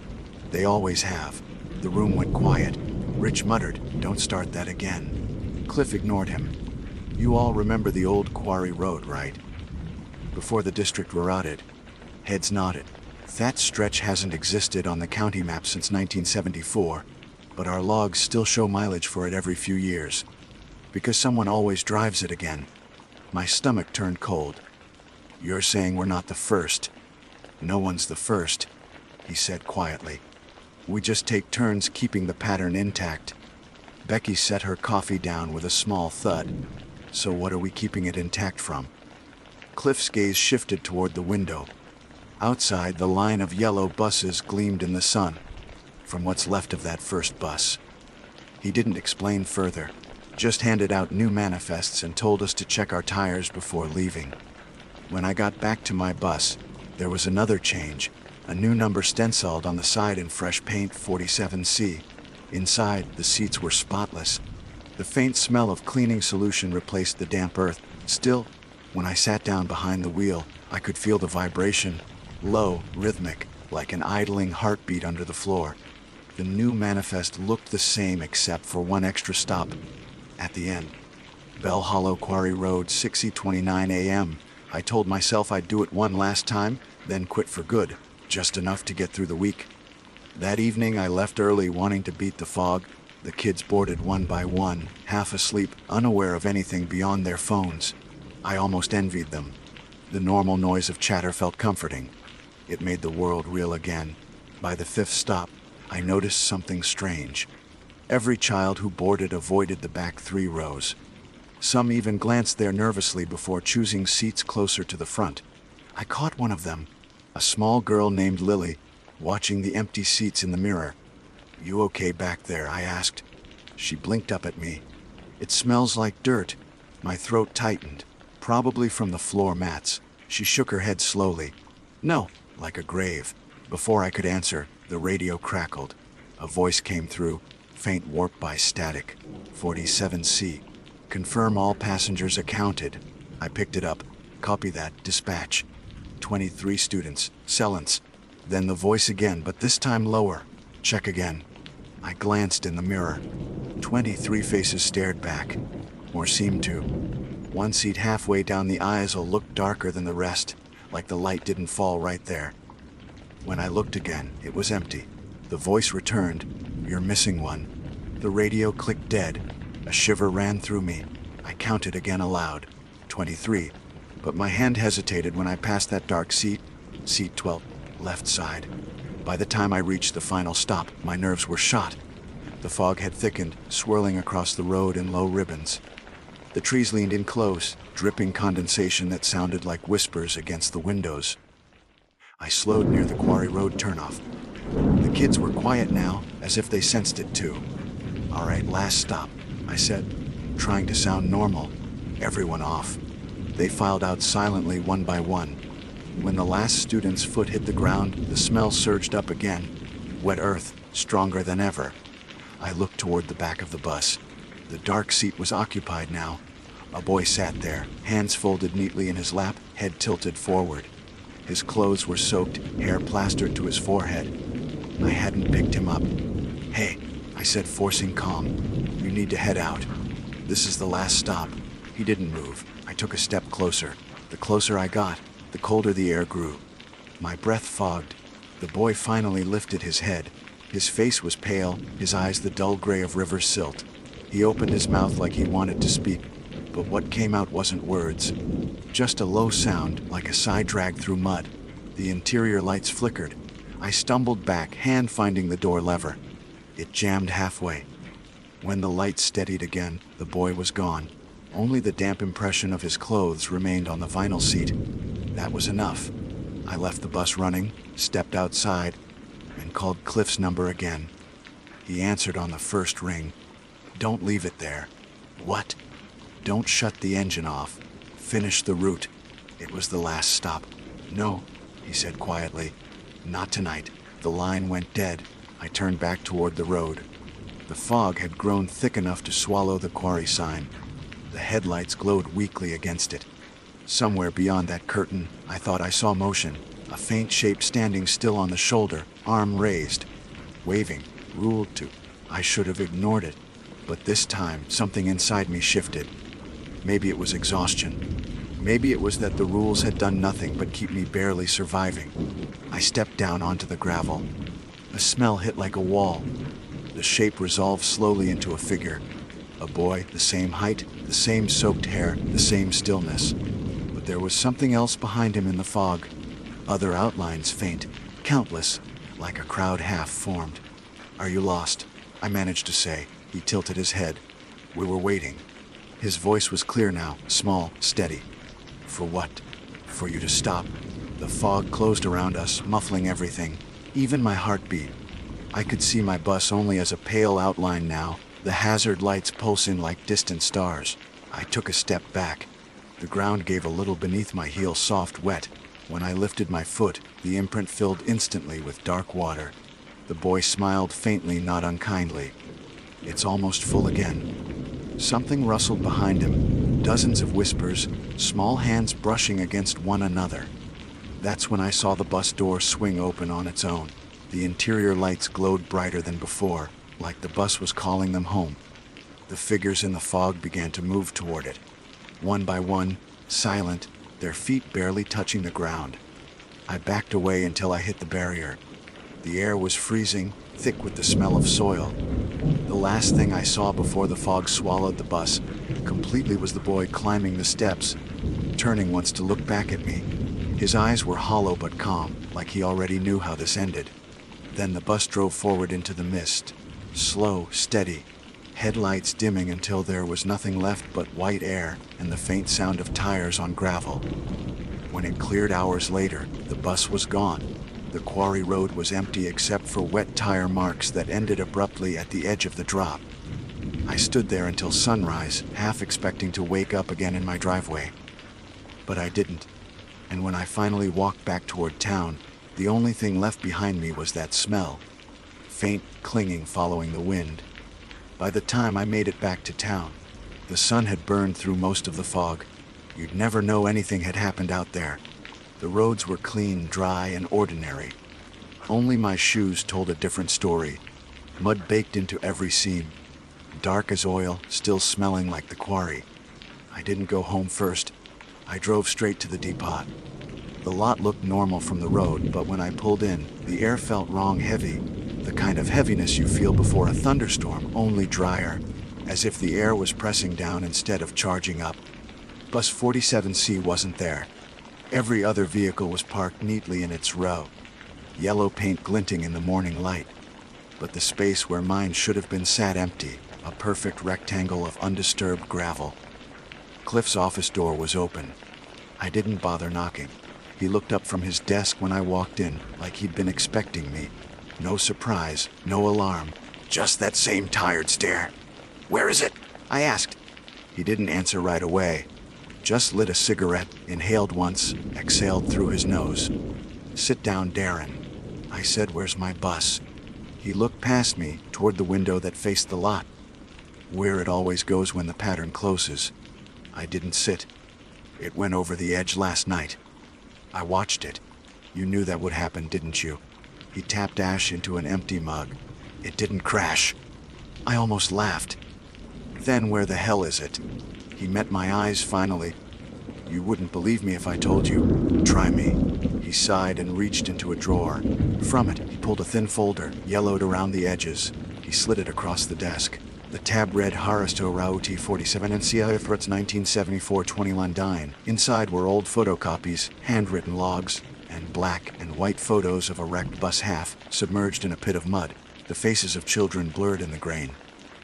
They always have." The room went quiet. Rich muttered, "Don't start that again." Cliff ignored him. "You all remember the old quarry road, right? Before the district were routed." Heads nodded. "That stretch hasn't existed on the county map since 1974, but our logs still show mileage for it every few years. Because someone always drives it again." My stomach turned cold. "You're saying we're not the first?" "No one's the first," he said quietly. "We just take turns keeping the pattern intact." Becky set her coffee down with a small thud. "So what are we keeping it intact from?" Cliff's gaze shifted toward the window. Outside, the line of yellow buses gleamed in the sun. From what's left of that first bus. He didn't explain further, just handed out new manifests and told us to check our tires before leaving. When I got back to my bus, there was another change. A new number stenciled on the side in fresh paint, 47C. Inside, the seats were spotless. The faint smell of cleaning solution replaced the damp earth. Still, when I sat down behind the wheel, I could feel the vibration, low, rhythmic, like an idling heartbeat under the floor. The new manifest looked the same except for one extra stop. At the end, Bell Hollow Quarry Road, 6:29 a.m. I told myself I'd do it one last time, then quit for good, just enough to get through the week. That evening I left early wanting to beat the fog. The kids boarded one by one, half asleep, unaware of anything beyond their phones. I almost envied them. The normal noise of chatter felt comforting. It made the world real again. By the fifth stop, I noticed something strange. Every child who boarded avoided the back 3 rows. Some even glanced there nervously before choosing seats closer to the front. I caught one of them, a small girl named Lily, watching the empty seats in the mirror. "You okay back there?" I asked. She blinked up at me. "It smells like dirt." My throat tightened, probably from the floor mats. She shook her head slowly. "No," like a grave. Before I could answer, the radio crackled. A voice came through, faint warp by static. 47C. "Confirm all passengers accounted." I picked it up. "Copy that, dispatch." 23 students, silence. Then the voice again, but this time lower. "Check again." I glanced in the mirror. 23 faces stared back, or seemed to. One seat halfway down the aisle looked darker than the rest, like the light didn't fall right there. When I looked again, it was empty. The voice returned, "You're missing one." The radio clicked dead. A shiver ran through me. I counted again aloud. 23. But my hand hesitated when I passed that dark seat. Seat 12, left side. By the time I reached the final stop, my nerves were shot. The fog had thickened, swirling across the road in low ribbons. The trees leaned in close, dripping condensation that sounded like whispers against the windows. I slowed near the Quarry Road turnoff. The kids were quiet now, as if they sensed it too. "All right, last stop," I said, trying to sound normal. Everyone off. They filed out silently one by one. When the last student's foot hit the ground, the smell surged up again. Wet earth, stronger than ever. I looked toward the back of the bus. The dark seat was occupied now. A boy sat there, hands folded neatly in his lap, head tilted forward. His clothes were soaked, hair plastered to his forehead. I hadn't picked him up. "Hey," I said, forcing calm. "You need to head out. This is the last stop." He didn't move. I took a step closer. The closer I got, the colder the air grew. My breath fogged. The boy finally lifted his head. His face was pale, his eyes the dull gray of river silt. He opened his mouth like he wanted to speak, but what came out wasn't words. Just a low sound, like a sigh dragged through mud. The interior lights flickered. I stumbled back, hand finding the door lever. It jammed halfway. When the lights steadied again, the boy was gone. Only the damp impression of his clothes remained on the vinyl seat. That was enough. I left the bus running, stepped outside, and called Cliff's number again. He answered on the first ring. "Don't leave it there." "What?" "Don't shut the engine off. Finish the route." It was the last stop. "No," he said quietly. "Not tonight." The line went dead. I turned back toward the road. The fog had grown thick enough to swallow the quarry sign. The headlights glowed weakly against it. Somewhere beyond that curtain, I thought I saw motion. A faint shape standing still on the shoulder, arm raised, waving, ruled to. I should have ignored it. But this time, something inside me shifted. Maybe it was exhaustion. Maybe it was that the rules had done nothing but keep me barely surviving. I stepped down onto the gravel. A smell hit like a wall. The shape resolved slowly into a figure. A boy, the same height, the same soaked hair, the same stillness. But there was something else behind him in the fog. Other outlines faint, countless, like a crowd half formed. "Are you lost?" I managed to say. He tilted his head. "We were waiting." His voice was clear now, small, steady. "For what?" "For you to stop." The fog closed around us, muffling everything, even my heartbeat. I could see my bus only as a pale outline now, the hazard lights pulsing like distant stars. I took a step back. The ground gave a little beneath my heel, soft, wet. When I lifted my foot, the imprint filled instantly with dark water. The boy smiled faintly, not unkindly. "It's almost full again." Something rustled behind him, dozens of whispers, small hands brushing against one another. That's when I saw the bus door swing open on its own. The interior lights glowed brighter than before, like the bus was calling them home. The figures in the fog began to move toward it. One by one, silent, their feet barely touching the ground. I backed away until I hit the barrier. The air was freezing, thick with the smell of soil. The last thing I saw before the fog swallowed the bus completely was the boy climbing the steps, turning once to look back at me. His eyes were hollow but calm, like he already knew how this ended. Then the bus drove forward into the mist. Slow, steady, headlights dimming until there was nothing left but white air and the faint sound of tires on gravel. When it cleared hours later, the bus was gone. The quarry road was empty except for wet tire marks that ended abruptly at the edge of the drop. I stood there until sunrise, half expecting to wake up again in my driveway. But I didn't, and when I finally walked back toward town, the only thing left behind me was that smell, faint clinging following the wind. By the time I made it back to town, the sun had burned through most of the fog. You'd never know anything had happened out there. The roads were clean, dry, and ordinary. Only my shoes told a different story. Mud baked into every seam. Dark as oil, still smelling like the quarry. I didn't go home first. I drove straight to the depot. The lot looked normal from the road, but when I pulled in, the air felt wrong, heavy. The kind of heaviness you feel before a thunderstorm, only drier, as if the air was pressing down instead of charging up. Bus 47C wasn't there. Every other vehicle was parked neatly in its row, yellow paint glinting in the morning light. But the space where mine should have been sat empty, a perfect rectangle of undisturbed gravel. Cliff's office door was open. I didn't bother knocking. He looked up from his desk when I walked in, like he'd been expecting me. No surprise, no alarm, just that same tired stare. "Where is it?" I asked. He didn't answer right away. Just lit a cigarette, inhaled once, exhaled through his nose. "Sit down, Darren." I said, "Where's my bus?" He looked past me, toward the window that faced the lot. "Where it always goes when the pattern closes." I didn't sit. "It went over the edge last night." I watched it. "You knew that would happen, didn't you?" He tapped ash into an empty mug. "It didn't crash." I almost laughed. "Then where the hell is it?" He met my eyes finally. "You wouldn't believe me if I told you. Try me." He sighed and reached into a drawer. From it, he pulled a thin folder, yellowed around the edges. He slid it across the desk. The tab read Haristo Rauti 47 and CIFRUTS 1974-20 Londine. Inside were old photocopies, handwritten logs, and black and white photos of a wrecked bus half submerged in a pit of mud, the faces of children blurred in the grain.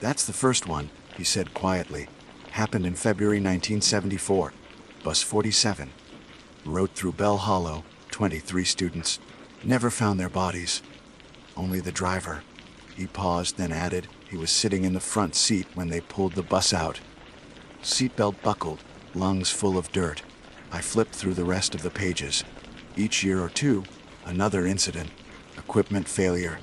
"That's the first one," he said quietly. "Happened in February 1974. Bus 47. Rode through Bell Hollow, 23 students. Never found their bodies. Only the driver." He paused, then added, "He was sitting in the front seat when they pulled the bus out. Seatbelt buckled, lungs full of dirt." I flipped through the rest of the pages. Each year or two, another incident. Equipment failure.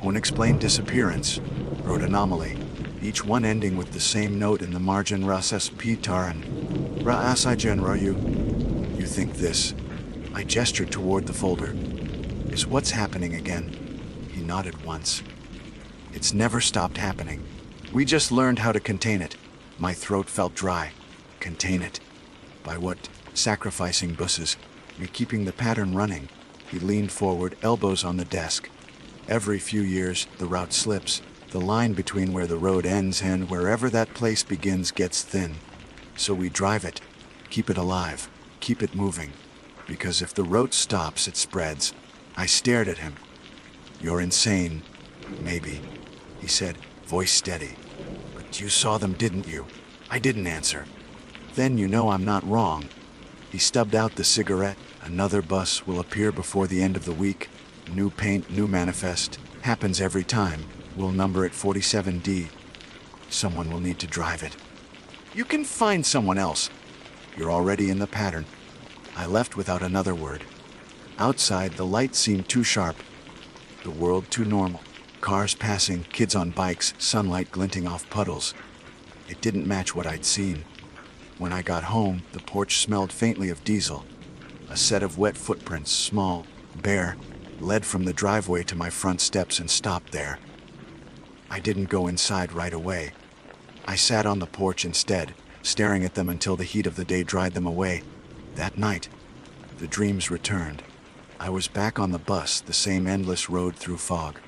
Unexplained disappearance. Road anomaly. Each one ending with the same note in the margin: Rasas Pitaran. Ra'asijan Rayu. "You think this?" I gestured toward the folder. "Is what's happening again?" He nodded once. "It's never stopped happening. We just learned how to contain it." My throat felt dry. Contain it? By what? Sacrificing buses. Me keeping the pattern running. He leaned forward, elbows on the desk. "Every few years, the route slips. The line between where the road ends and wherever that place begins gets thin. So we drive it. Keep it alive. Keep it moving. Because if the road stops, it spreads." I stared at him. "You're insane." "Maybe," he said, voice steady. "But you saw them, didn't you?" I didn't answer. "Then you know I'm not wrong." He stubbed out the cigarette. "Another bus will appear before the end of the week. New paint, new manifest. Happens every time. We'll number it 47D. Someone will need to drive it." "You can find someone else." "You're already in the pattern." I left without another word. Outside, the light seemed too sharp. The world too normal. Cars passing, kids on bikes, sunlight glinting off puddles. It didn't match what I'd seen. When I got home, the porch smelled faintly of diesel. A set of wet footprints, small, bare, led from the driveway to my front steps and stopped there. I didn't go inside right away. I sat on the porch instead, staring at them until the heat of the day dried them away. That night, the dreams returned. I was back on the bus, the same endless road through fog.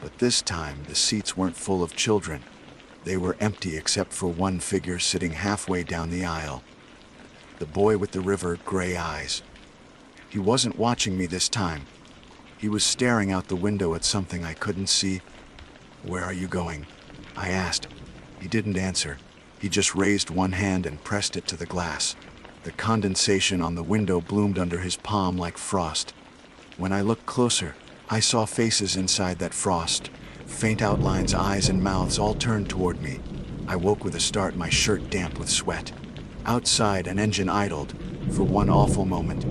But this time, the seats weren't full of children. They were empty except for one figure sitting halfway down the aisle. The boy with the river gray eyes. He wasn't watching me this time. He was staring out the window at something I couldn't see. "Where are you going?" I asked. He didn't answer. He just raised one hand and pressed it to the glass. The condensation on the window bloomed under his palm like frost. When I looked closer, I saw faces inside that frost. Faint outlines, eyes and mouths all turned toward me. I woke with a start, my shirt damp with sweat. Outside, an engine idled. For one awful moment,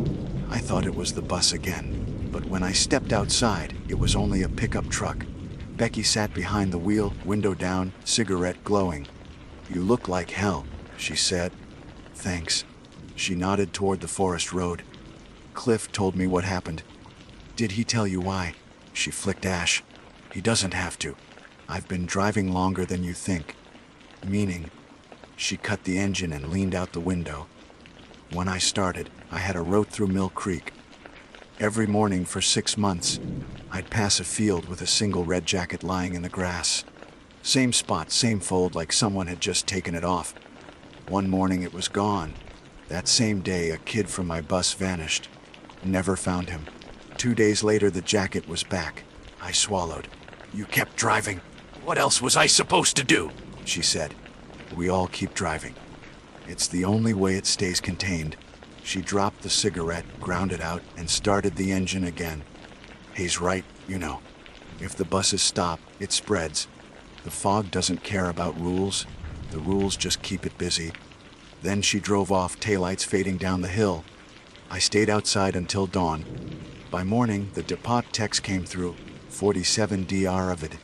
I thought it was the bus again. But when I stepped outside, it was only a pickup truck. Becky sat behind the wheel, window down, cigarette glowing. "You look like hell," she said. "Thanks." She nodded toward the forest road. "Cliff told me what happened." "Did he tell you why?" She flicked ash. "He doesn't have to. I've been driving longer than you think." "Meaning?" She cut the engine and leaned out the window. "When I started, I had a route through Mill Creek. Every morning for 6 months, I'd pass a field with a single red jacket lying in the grass. Same spot, same fold, like someone had just taken it off. One morning it was gone. That same day, a kid from my bus vanished. Never found him. 2 days later, the jacket was back. I swallowed. "You kept driving. What else was I supposed to do?" she said. "We all keep driving. It's the only way it stays contained." She dropped the cigarette, ground it out, and started the engine again. "He's right, you know. If the buses stop, it spreads. The fog doesn't care about rules. The rules just keep it busy." Then she drove off, taillights fading down the hill. I stayed outside until dawn. By morning, the depot text came through. 47 Dr.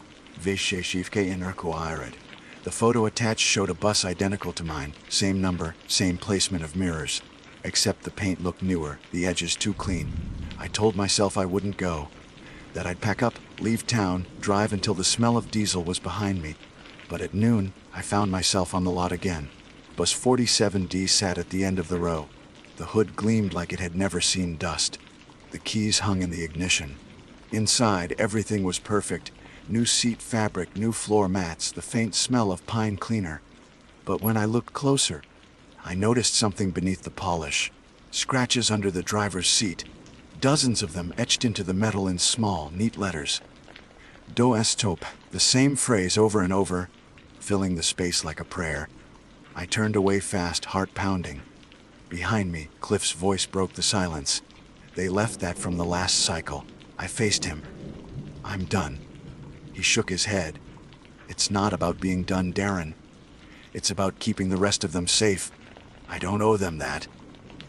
The photo attached showed a bus identical to mine. Same number, same placement of mirrors. Except the paint looked newer, the edges too clean. I told myself I wouldn't go. That I'd pack up, leave town, drive until the smell of diesel was behind me. But at noon, I found myself on the lot again. Bus 47D sat at the end of the row. The hood gleamed like it had never seen dust. The keys hung in the ignition. Inside, everything was perfect. New seat fabric, new floor mats, the faint smell of pine cleaner. But when I looked closer, I noticed something beneath the polish. Scratches under the driver's seat. Dozens of them etched into the metal in small, neat letters. "Do estop," the same phrase over and over, filling the space like a prayer. I turned away fast, heart pounding. Behind me, Cliff's voice broke the silence. "They left that from the last cycle." I faced him. "I'm done." He shook his head. "It's not about being done, Darren. It's about keeping the rest of them safe. I don't owe them that."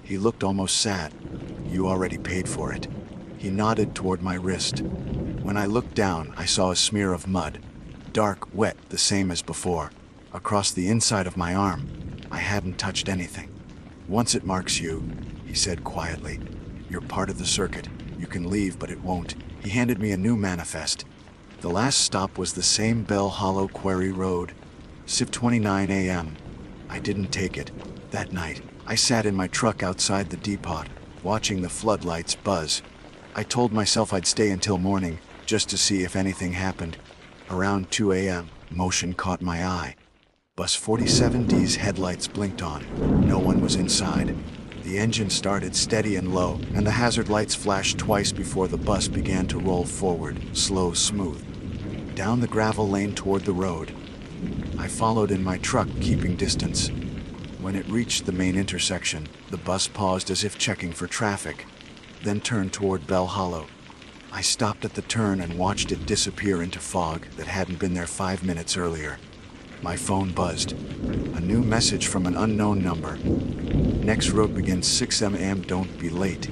He looked almost sad. "You already paid for it." He nodded toward my wrist. When I looked down, I saw a smear of mud. Dark, wet, the same as before. Across the inside of my arm. I hadn't touched anything. "Once it marks you," he said quietly, "you're part of the circuit. You can leave, but it won't." He handed me a new manifest. The last stop was the same Bell Hollow Quarry Road. 6:29 a.m. I didn't take it. That night, I sat in my truck outside the depot, watching the floodlights buzz. I told myself I'd stay until morning, just to see if anything happened. Around 2 a.m., motion caught my eye. Bus 47D's headlights blinked on. No one was inside. The engine started steady and low, and the hazard lights flashed twice before the bus began to roll forward, slow, smooth, down the gravel lane toward the road. I followed in my truck, keeping distance. When it reached the main intersection, the bus paused as if checking for traffic, then turned toward Bell Hollow. I stopped at the turn and watched it disappear into fog that hadn't been there 5 minutes earlier. My phone buzzed. A new message from an unknown number. "Next road begins 6 a.m. Don't be late."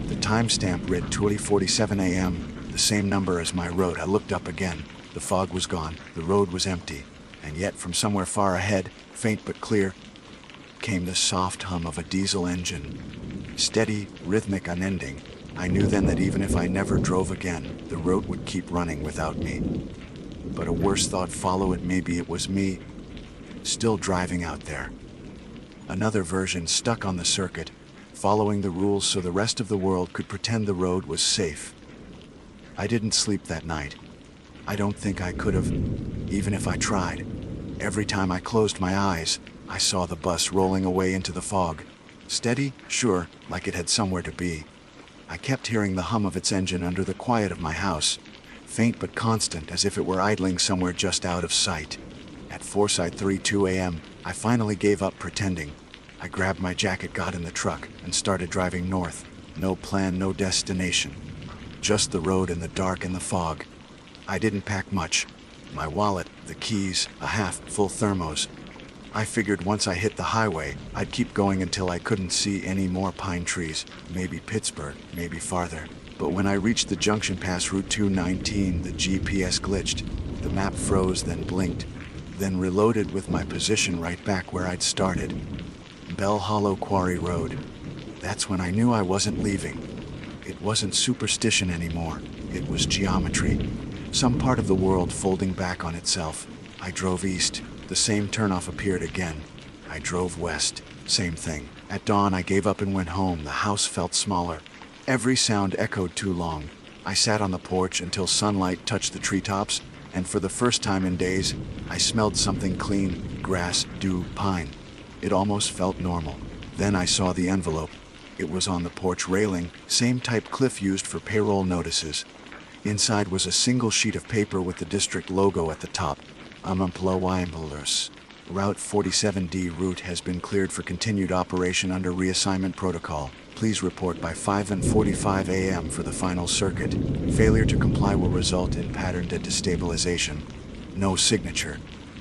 The timestamp read 20:47 a.m., the same number as my road. I looked up again. The fog was gone. The road was empty. And yet from somewhere far ahead, faint but clear, came the soft hum of a diesel engine. Steady, rhythmic, unending. I knew then that even if I never drove again, the road would keep running without me. But a worse thought followed. Maybe it was me, still driving out there. Another version stuck on the circuit, following the rules so the rest of the world could pretend the road was safe. I didn't sleep that night. I don't think I could have, even if I tried. Every time I closed my eyes, I saw the bus rolling away into the fog. Steady, sure, like it had somewhere to be. I kept hearing the hum of its engine under the quiet of my house, faint but constant, as if it were idling somewhere just out of sight. At 4:32 a.m., I finally gave up pretending. I grabbed my jacket, got in the truck, and started driving north. No plan, no destination. Just the road and the dark and the fog. I didn't pack much. My wallet, the keys, a half-full thermos. I figured once I hit the highway, I'd keep going until I couldn't see any more pine trees. Maybe Pittsburgh, maybe farther. But when I reached the junction past Route 219, the GPS glitched. The map froze, then blinked, then reloaded with my position right back where I'd started. Bell Hollow Quarry Road. That's when I knew I wasn't leaving. It wasn't superstition anymore. It was geometry. Some part of the world folding back on itself. I drove east. The same turnoff appeared again. I drove west. Same thing. At dawn, I gave up and went home. The house felt smaller. Every sound echoed too long. I sat on the porch until sunlight touched the treetops, and for the first time in days, I smelled something clean: grass, dew, pine. It almost felt normal. Then I saw the envelope. It was on the porch railing, same type Cliff used for payroll notices. Inside was a single sheet of paper with the district logo at the top. Employers. Route 47D route has been cleared for continued operation under reassignment protocol. Please report by 5:45 a.m. for the final circuit. Failure to comply will result in pattern destabilization. No signature.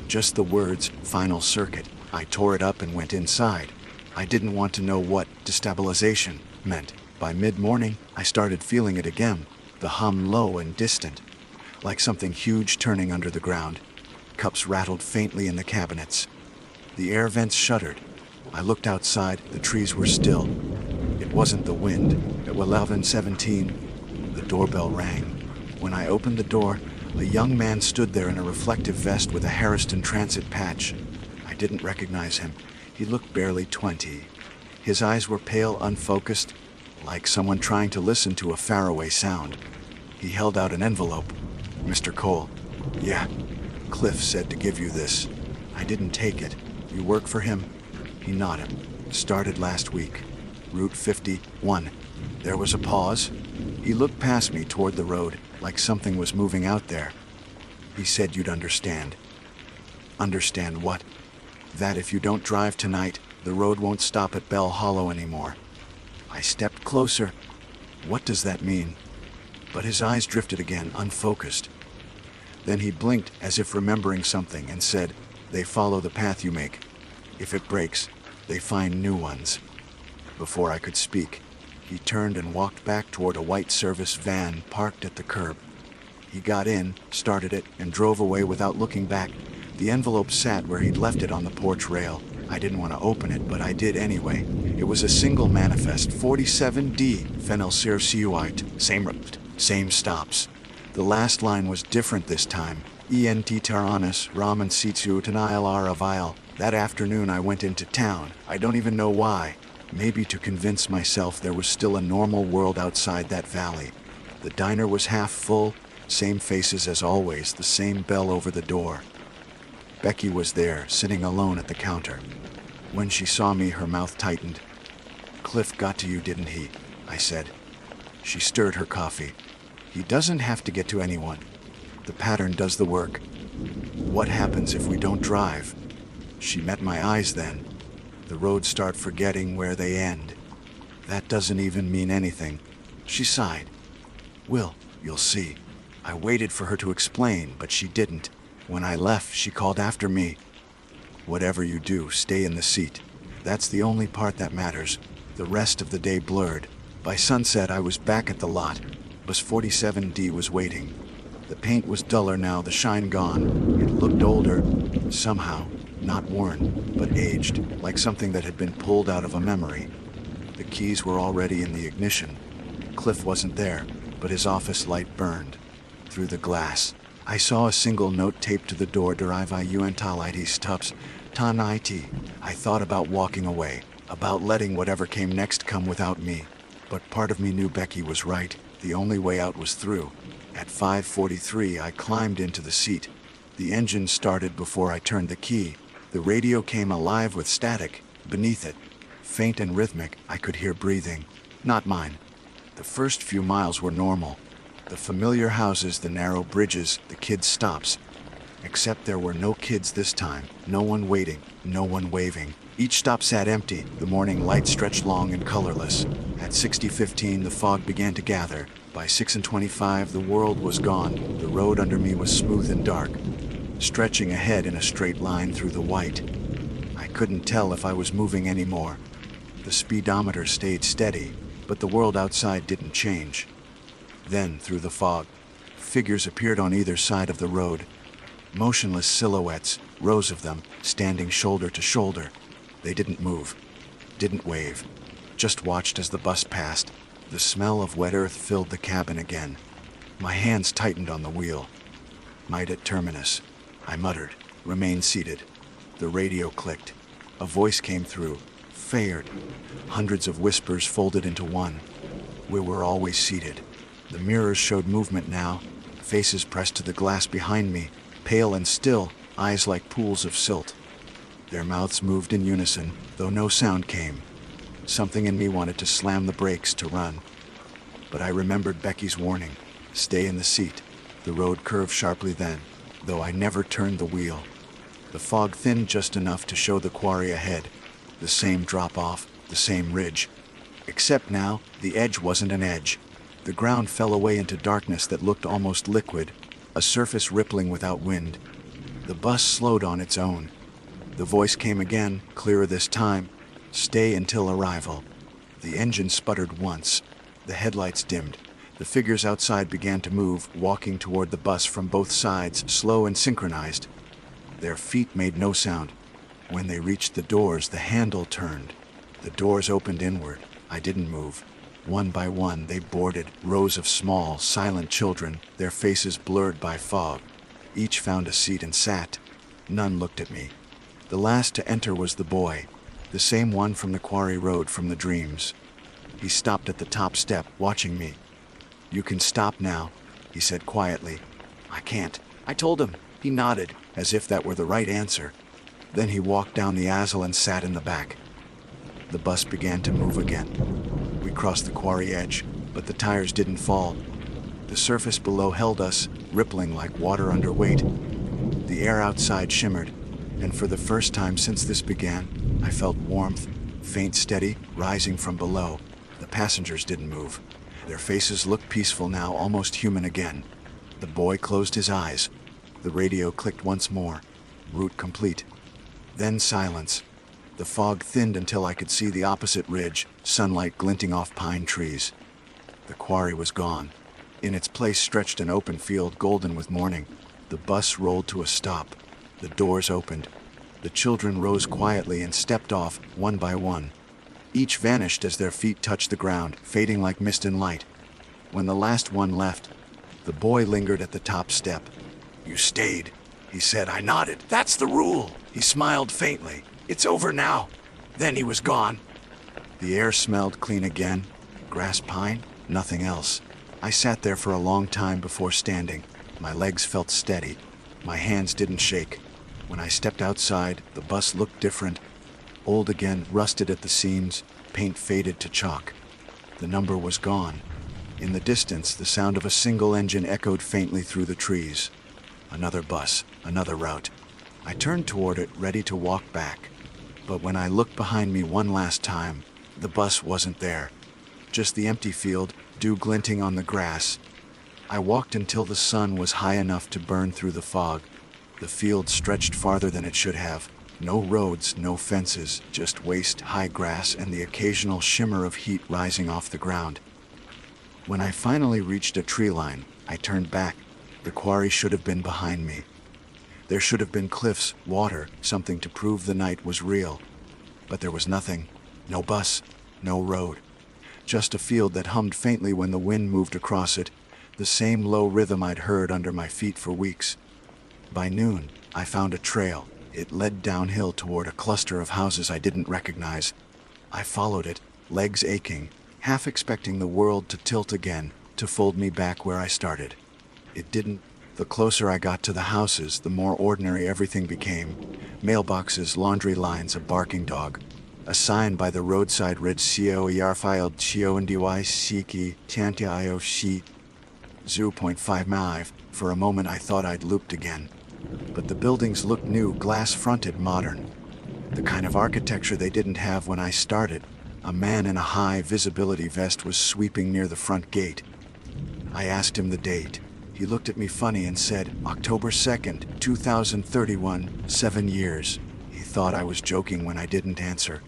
Just the words, final circuit. I tore it up and went inside. I didn't want to know what destabilization meant. By mid-morning, I started feeling it again. The hum low and distant, like something huge turning under the ground. Cups rattled faintly in the cabinets. The air vents shuddered. I looked outside. The trees were still. It wasn't the wind. At 11:17, the doorbell rang. When I opened the door, a young man stood there in a reflective vest with a Harriston Transit patch. I didn't recognize him. He looked barely 20. His eyes were pale, unfocused, like someone trying to listen to a faraway sound. He held out an envelope. "Mr. Cole." "Yeah. Cliff said to give you this." I didn't take it. "You work for him?" He nodded. "Started last week. Route 51. There was a pause. He looked past me toward the road, like something was moving out there. "He said you'd understand." "Understand what?" "That if you don't drive tonight, the road won't stop at Bell Hollow anymore." I stepped closer. "What does that mean?" But his eyes drifted again, unfocused. Then he blinked as if remembering something and said, "They follow the path you make. If it breaks, they find new ones." Before I could speak, he turned and walked back toward a white service van parked at the curb. He got in, started it, and drove away without looking back. The envelope sat where he'd left it on the porch rail. I didn't want to open it, but I did anyway. It was a single manifest, 47D, Fenelcircuit, same stops. The last line was different this time. "Ent Taranis, Ramen Sitsu Tanil Avile." That afternoon I went into town. I don't even know why. Maybe to convince myself there was still a normal world outside that valley. The diner was half full, same faces as always, the same bell over the door. Becky was there, sitting alone at the counter. When she saw me, her mouth tightened. "Cliff got to you, didn't he?" I said. She stirred her coffee. "He doesn't have to get to anyone. The pattern does the work. What happens if we don't drive?" She met my eyes then. The roads start forgetting where they end. That doesn't even mean anything. She sighed. "Will, you'll see." I waited for her to explain, but she didn't. When I left, she called after me. "Whatever you do, stay in the seat. That's the only part that matters." The rest of the day blurred. By sunset, I was back at the lot. Bus 47D was waiting. The paint was duller now, the shine gone. It looked older, somehow. Not worn, but aged, like something that had been pulled out of a memory. The keys were already in the ignition. Cliff wasn't there, but his office light burned. Through the glass, I saw a single note taped to the door, "Deriviuentalitis tups, tan it." I thought about walking away, about letting whatever came next come without me. But part of me knew Becky was right. The only way out was through. At 5:43, I climbed into the seat. The engine started before I turned the key. The radio came alive with static. Beneath it, faint and rhythmic, I could hear breathing. Not mine. The first few miles were normal. The familiar houses, the narrow bridges, the kids' stops. Except there were no kids this time, no one waiting, no one waving. Each stop sat empty, the morning light stretched long and colorless. At 6:15, the fog began to gather. By 6:25, the world was gone. The road under me was smooth and dark, stretching ahead in a straight line through the white. I couldn't tell if I was moving anymore. The speedometer stayed steady, but the world outside didn't change. Then, through the fog, figures appeared on either side of the road. Motionless silhouettes, rows of them, standing shoulder to shoulder. They didn't move, didn't wave, just watched as the bus passed. The smell of wet earth filled the cabin again. My hands tightened on the wheel. "Might at terminus," I muttered, remained seated. The radio clicked. A voice came through, fared. Hundreds of whispers folded into one. We were always seated. The mirrors showed movement now, faces pressed to the glass behind me, pale and still, eyes like pools of silt. Their mouths moved in unison, though no sound came. Something in me wanted to slam the brakes to run. But I remembered Becky's warning, stay in the seat. The road curved sharply then, though I never turned the wheel. The fog thinned just enough to show the quarry ahead. The same drop-off, the same ridge. Except now, the edge wasn't an edge. The ground fell away into darkness that looked almost liquid, a surface rippling without wind. The bus slowed on its own. The voice came again, clearer this time. Stay until arrival. The engine sputtered once. The headlights dimmed. The figures outside began to move, walking toward the bus from both sides, slow and synchronized. Their feet made no sound. When they reached the doors, the handle turned. The doors opened inward. I didn't move. One by one, they boarded, rows of small, silent children, their faces blurred by fog. Each found a seat and sat. None looked at me. The last to enter was the boy, the same one from the quarry road from the dreams. He stopped at the top step, watching me. "You can stop now," he said quietly. "I can't," I told him. He nodded, as if that were the right answer. Then he walked down the aisle and sat in the back. The bus began to move again. We crossed the quarry edge, but the tires didn't fall. The surface below held us, rippling like water under weight. The air outside shimmered, and for the first time since this began, I felt warmth, faint, steady, rising from below. The passengers didn't move. Their faces looked peaceful now, almost human again. The boy closed his eyes. The radio clicked once more. Route complete. Then silence. The fog thinned until I could see the opposite ridge, sunlight glinting off pine trees. The quarry was gone. In its place stretched an open field golden with morning. The bus rolled to a stop. The doors opened. The children rose quietly and stepped off, one by one. Each vanished as their feet touched the ground, fading like mist and light. When the last one left, the boy lingered at the top step. "You stayed," he said. I nodded. "That's the rule." He smiled faintly. "It's over now." Then he was gone. The air smelled clean again. Grass, pine, nothing else. I sat there for a long time before standing. My legs felt steady. My hands didn't shake. When I stepped outside, the bus looked different. Old again, rusted at the seams, paint faded to chalk. The number was gone. In the distance, the sound of a single engine echoed faintly through the trees. Another bus, another route. I turned toward it, ready to walk back. But when I looked behind me one last time, the bus wasn't there. Just the empty field, dew glinting on the grass. I walked until the sun was high enough to burn through the fog. The field stretched farther than it should have. No roads, no fences, just waist-high grass and the occasional shimmer of heat rising off the ground. When I finally reached a tree line, I turned back. The quarry should have been behind me. There should have been cliffs, water, something to prove the night was real. But there was nothing. No bus, no road. Just a field that hummed faintly when the wind moved across it, the same low rhythm I'd heard under my feet for weeks. By noon, I found a trail. It led downhill toward a cluster of houses I didn't recognize. I followed it, legs aching, half expecting the world to tilt again, to fold me back where I started. It didn't. The closer I got to the houses, the more ordinary everything became. Mailboxes, laundry lines, a barking dog. A sign by the roadside read "Cio Yarfiled Chio and Dy Siki Tantiio Sheet 0.5 mive. For a moment I thought I'd looped again. But the buildings looked new, glass-fronted, modern. The kind of architecture they didn't have when I started. A man in a high visibility vest was sweeping near the front gate. I asked him the date. He looked at me funny and said, October 2nd, 2031, 7 years. He thought I was joking when I didn't answer.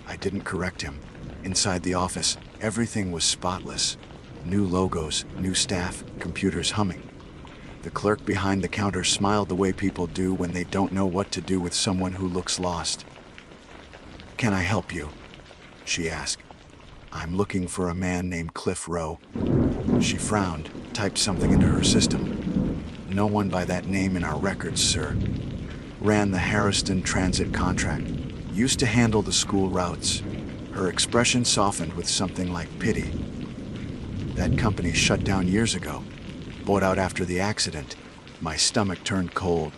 I didn't correct him. Inside the office, everything was spotless. New logos, new staff, computers humming. The clerk behind the counter smiled the way people do when they don't know what to do with someone who looks lost. "Can I help you?" she asked. "I'm looking for a man named Cliff Rowe." She frowned, typed something into her system. "No one by that name in our records, sir. Ran the Harriston Transit contract. Used to handle the school routes." Her expression softened with something like pity. "That company shut down years ago. Bought out after the accident." My stomach turned cold.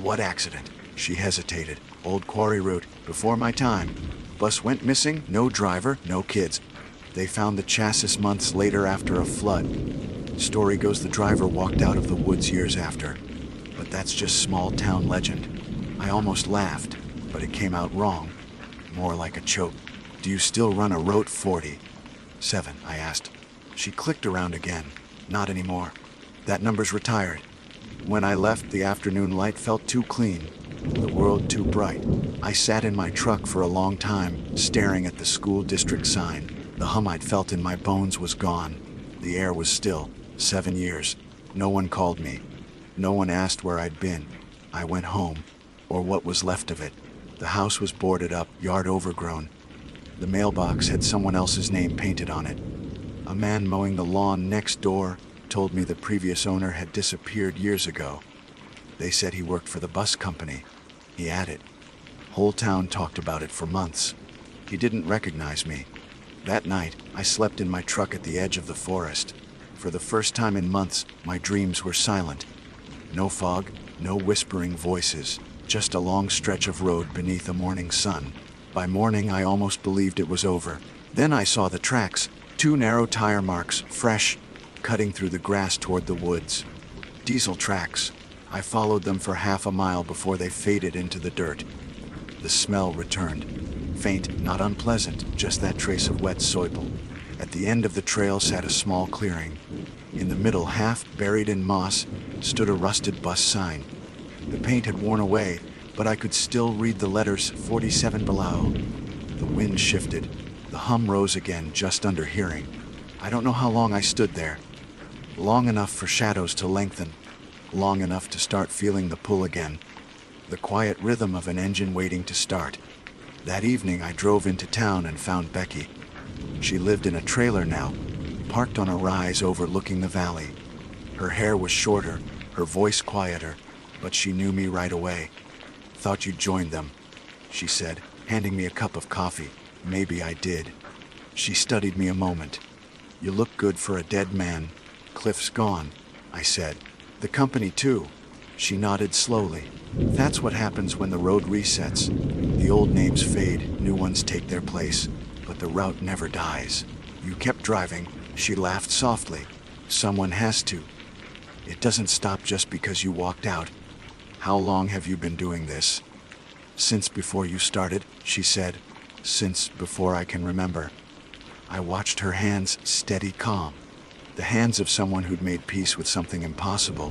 "What accident?" She hesitated. "Old quarry route, before my time. Bus went missing, no driver, no kids. They found the chassis months later after a flood. Story goes the driver walked out of the woods years after. But that's just small town legend." I almost laughed, but it came out wrong. More like a choke. "Do you still run a Route 47? I asked. She clicked around again. "Not anymore. That number's retired. When I left, the afternoon light felt too clean, the world too bright. I sat in my truck for a long time, staring at the school district sign. The hum I'd felt in my bones was gone. The air was still. 7 years. No one called me. No one asked where I'd been. I went home, or what was left of it. The house was boarded up, yard overgrown. The mailbox had someone else's name painted on it. A man mowing the lawn next door told me the previous owner had disappeared years ago. They said he worked for the bus company." He added. "Whole town talked about it for months. He didn't recognize me. That night, I slept in my truck at the edge of the forest. For the first time in months, my dreams were silent. No fog, no whispering voices, just a long stretch of road beneath a morning sun. By morning, I almost believed it was over. Then I saw the tracks, 2 narrow tire marks, fresh, cutting through the grass toward the woods. Diesel tracks. I followed them for half a mile before they faded into the dirt. The smell returned. Faint, not unpleasant, just that trace of wet soil. At the end of the trail sat a small clearing. In the middle, half buried in moss, stood a rusted bus sign. The paint had worn away, but I could still read the letters 47 below. The wind shifted. The hum rose again, just under hearing. I don't know how long I stood there. Long enough for shadows to lengthen. Long enough to start feeling the pull again. The quiet rhythm of an engine waiting to start. That evening I drove into town and found Becky. She lived in a trailer now, parked on a rise overlooking the valley. Her hair was shorter, her voice quieter, but she knew me right away. "Thought you'd joined them," she said, handing me a cup of coffee. Maybe I did. She studied me a moment. "You look good for a dead man. Cliff's gone," I said. "The company too." She nodded slowly. "That's what happens when the road resets. The old names fade, new ones take their place, but the route never dies. You kept driving." She laughed softly. "Someone has to. It doesn't stop just because you walked out. How long have you been doing this?" "Since before you started," she said. "Since before I can remember." I watched her hands, steady, calm. The hands of someone who'd made peace with something impossible.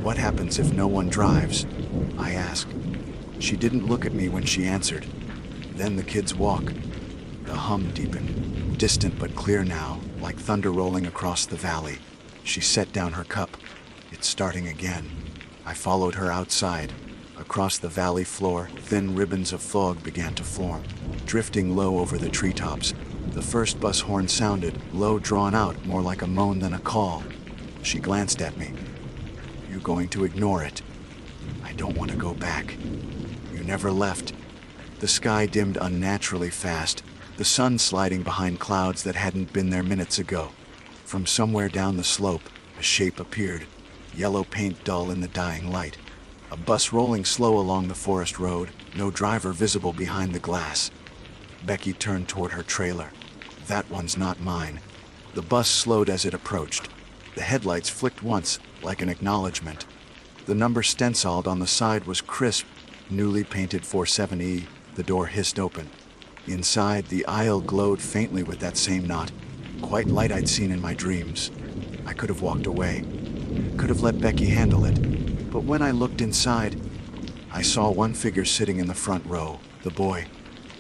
"What happens if no one drives?" I asked. She didn't look at me when she answered. "Then the kids walk." The hum deepened, distant but clear now, like thunder rolling across the valley. She set down her cup. "It's starting again." I followed her outside. Across the valley floor, thin ribbons of fog began to form, drifting low over the treetops. The first bus horn sounded, low, drawn out, more like a moan than a call. She glanced at me. "You going to ignore it?" "I don't want to go back." "You never left." The sky dimmed unnaturally fast, the sun sliding behind clouds that hadn't been there minutes ago. From somewhere down the slope, a shape appeared, yellow paint dull in the dying light. A bus rolling slow along the forest road, no driver visible behind the glass. Becky turned toward her trailer. That one's not mine. The bus slowed as it approached. The headlights flicked once, like an acknowledgement. The number stenciled on the side was crisp, newly painted 47E. The door hissed open. Inside, the aisle glowed faintly with that same knot, quite light I'd seen in my dreams. I could have walked away, could have let Becky handle it. But when I looked inside, I saw one figure sitting in the front row, the boy.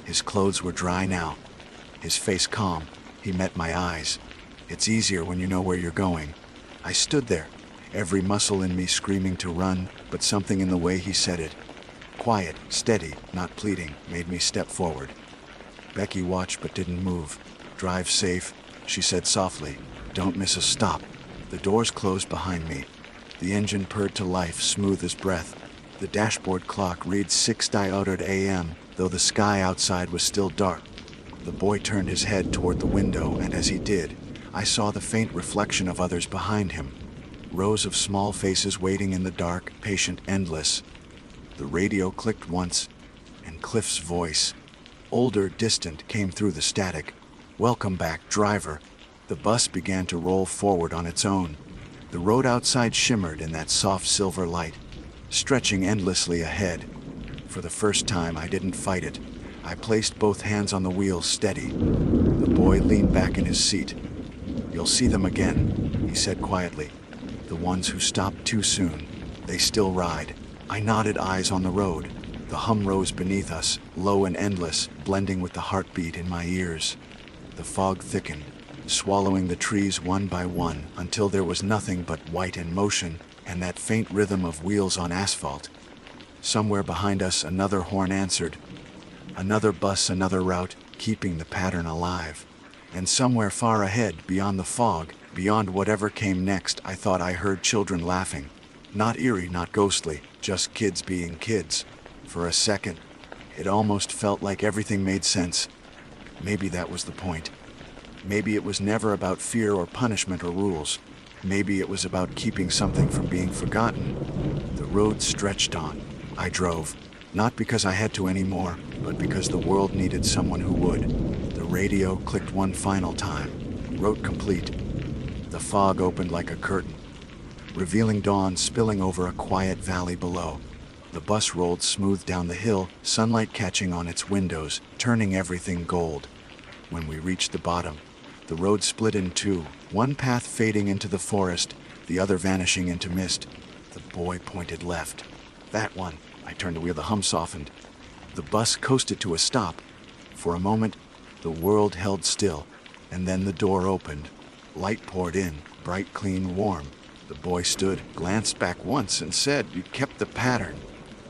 His clothes were dry now, his face calm. He met my eyes. It's easier when you know where you're going. I stood there, every muscle in me screaming to run, but something in the way he said it, quiet, steady, not pleading, made me step forward. Becky watched but didn't move. "Drive safe," she said softly. "Don't miss a stop." The doors closed behind me. The engine purred to life, smooth as breath. The dashboard clock read 6:00 a.m., though the sky outside was still dark. The boy turned his head toward the window, and as he did, I saw the faint reflection of others behind him. Rows of small faces waiting in the dark, patient, endless. The radio clicked once, and Cliff's voice, older, distant, came through the static. "Welcome back, driver." The bus began to roll forward on its own. The road outside shimmered in that soft silver light, stretching endlessly ahead. For the first time, I didn't fight it. I placed both hands on the wheel, steady. The boy leaned back in his seat. "You'll see them again," he said quietly. "The ones who stopped too soon. They still ride." I nodded, eyes on the road. The hum rose beneath us, low and endless, blending with the heartbeat in my ears. The fog thickened, swallowing the trees one by one, until there was nothing but white and motion, and that faint rhythm of wheels on asphalt. Somewhere behind us, another horn answered. Another bus, another route, keeping the pattern alive. And somewhere far ahead, beyond the fog, beyond whatever came next, I thought I heard children laughing. Not eerie, not ghostly, just kids being kids. For a second, it almost felt like everything made sense. Maybe that was the point. Maybe it was never about fear or punishment or rules. Maybe it was about keeping something from being forgotten. The road stretched on. I drove, not because I had to anymore, but because the world needed someone who would. The radio clicked one final time. Route complete. The fog opened like a curtain, revealing dawn spilling over a quiet valley below. The bus rolled smooth down the hill, sunlight catching on its windows, turning everything gold. When we reached the bottom, the road split in two, one path fading into the forest, the other vanishing into mist. The boy pointed left. "That one." I turned the wheel, the hum softened. The bus coasted to a stop. For a moment, the world held still, and then the door opened. Light poured in, bright, clean, warm. The boy stood, glanced back once, and said, "You kept the pattern."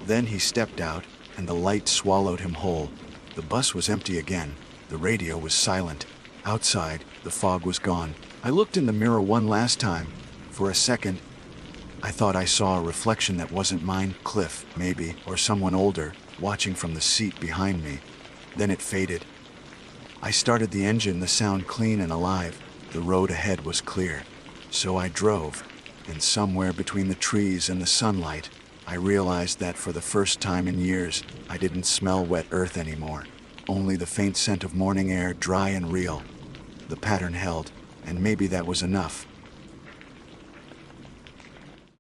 Then he stepped out, and the light swallowed him whole. The bus was empty again. The radio was silent. Outside, the fog was gone. I looked in the mirror one last time. For a second, I thought I saw a reflection that wasn't mine. Cliff, maybe, or someone older, watching from the seat behind me. Then it faded. I started the engine, the sound clean and alive. The road ahead was clear. So I drove, and somewhere between the trees and the sunlight, I realized that for the first time in years, I didn't smell wet earth anymore. Only the faint scent of morning air, dry and real. The pattern held, and maybe that was enough.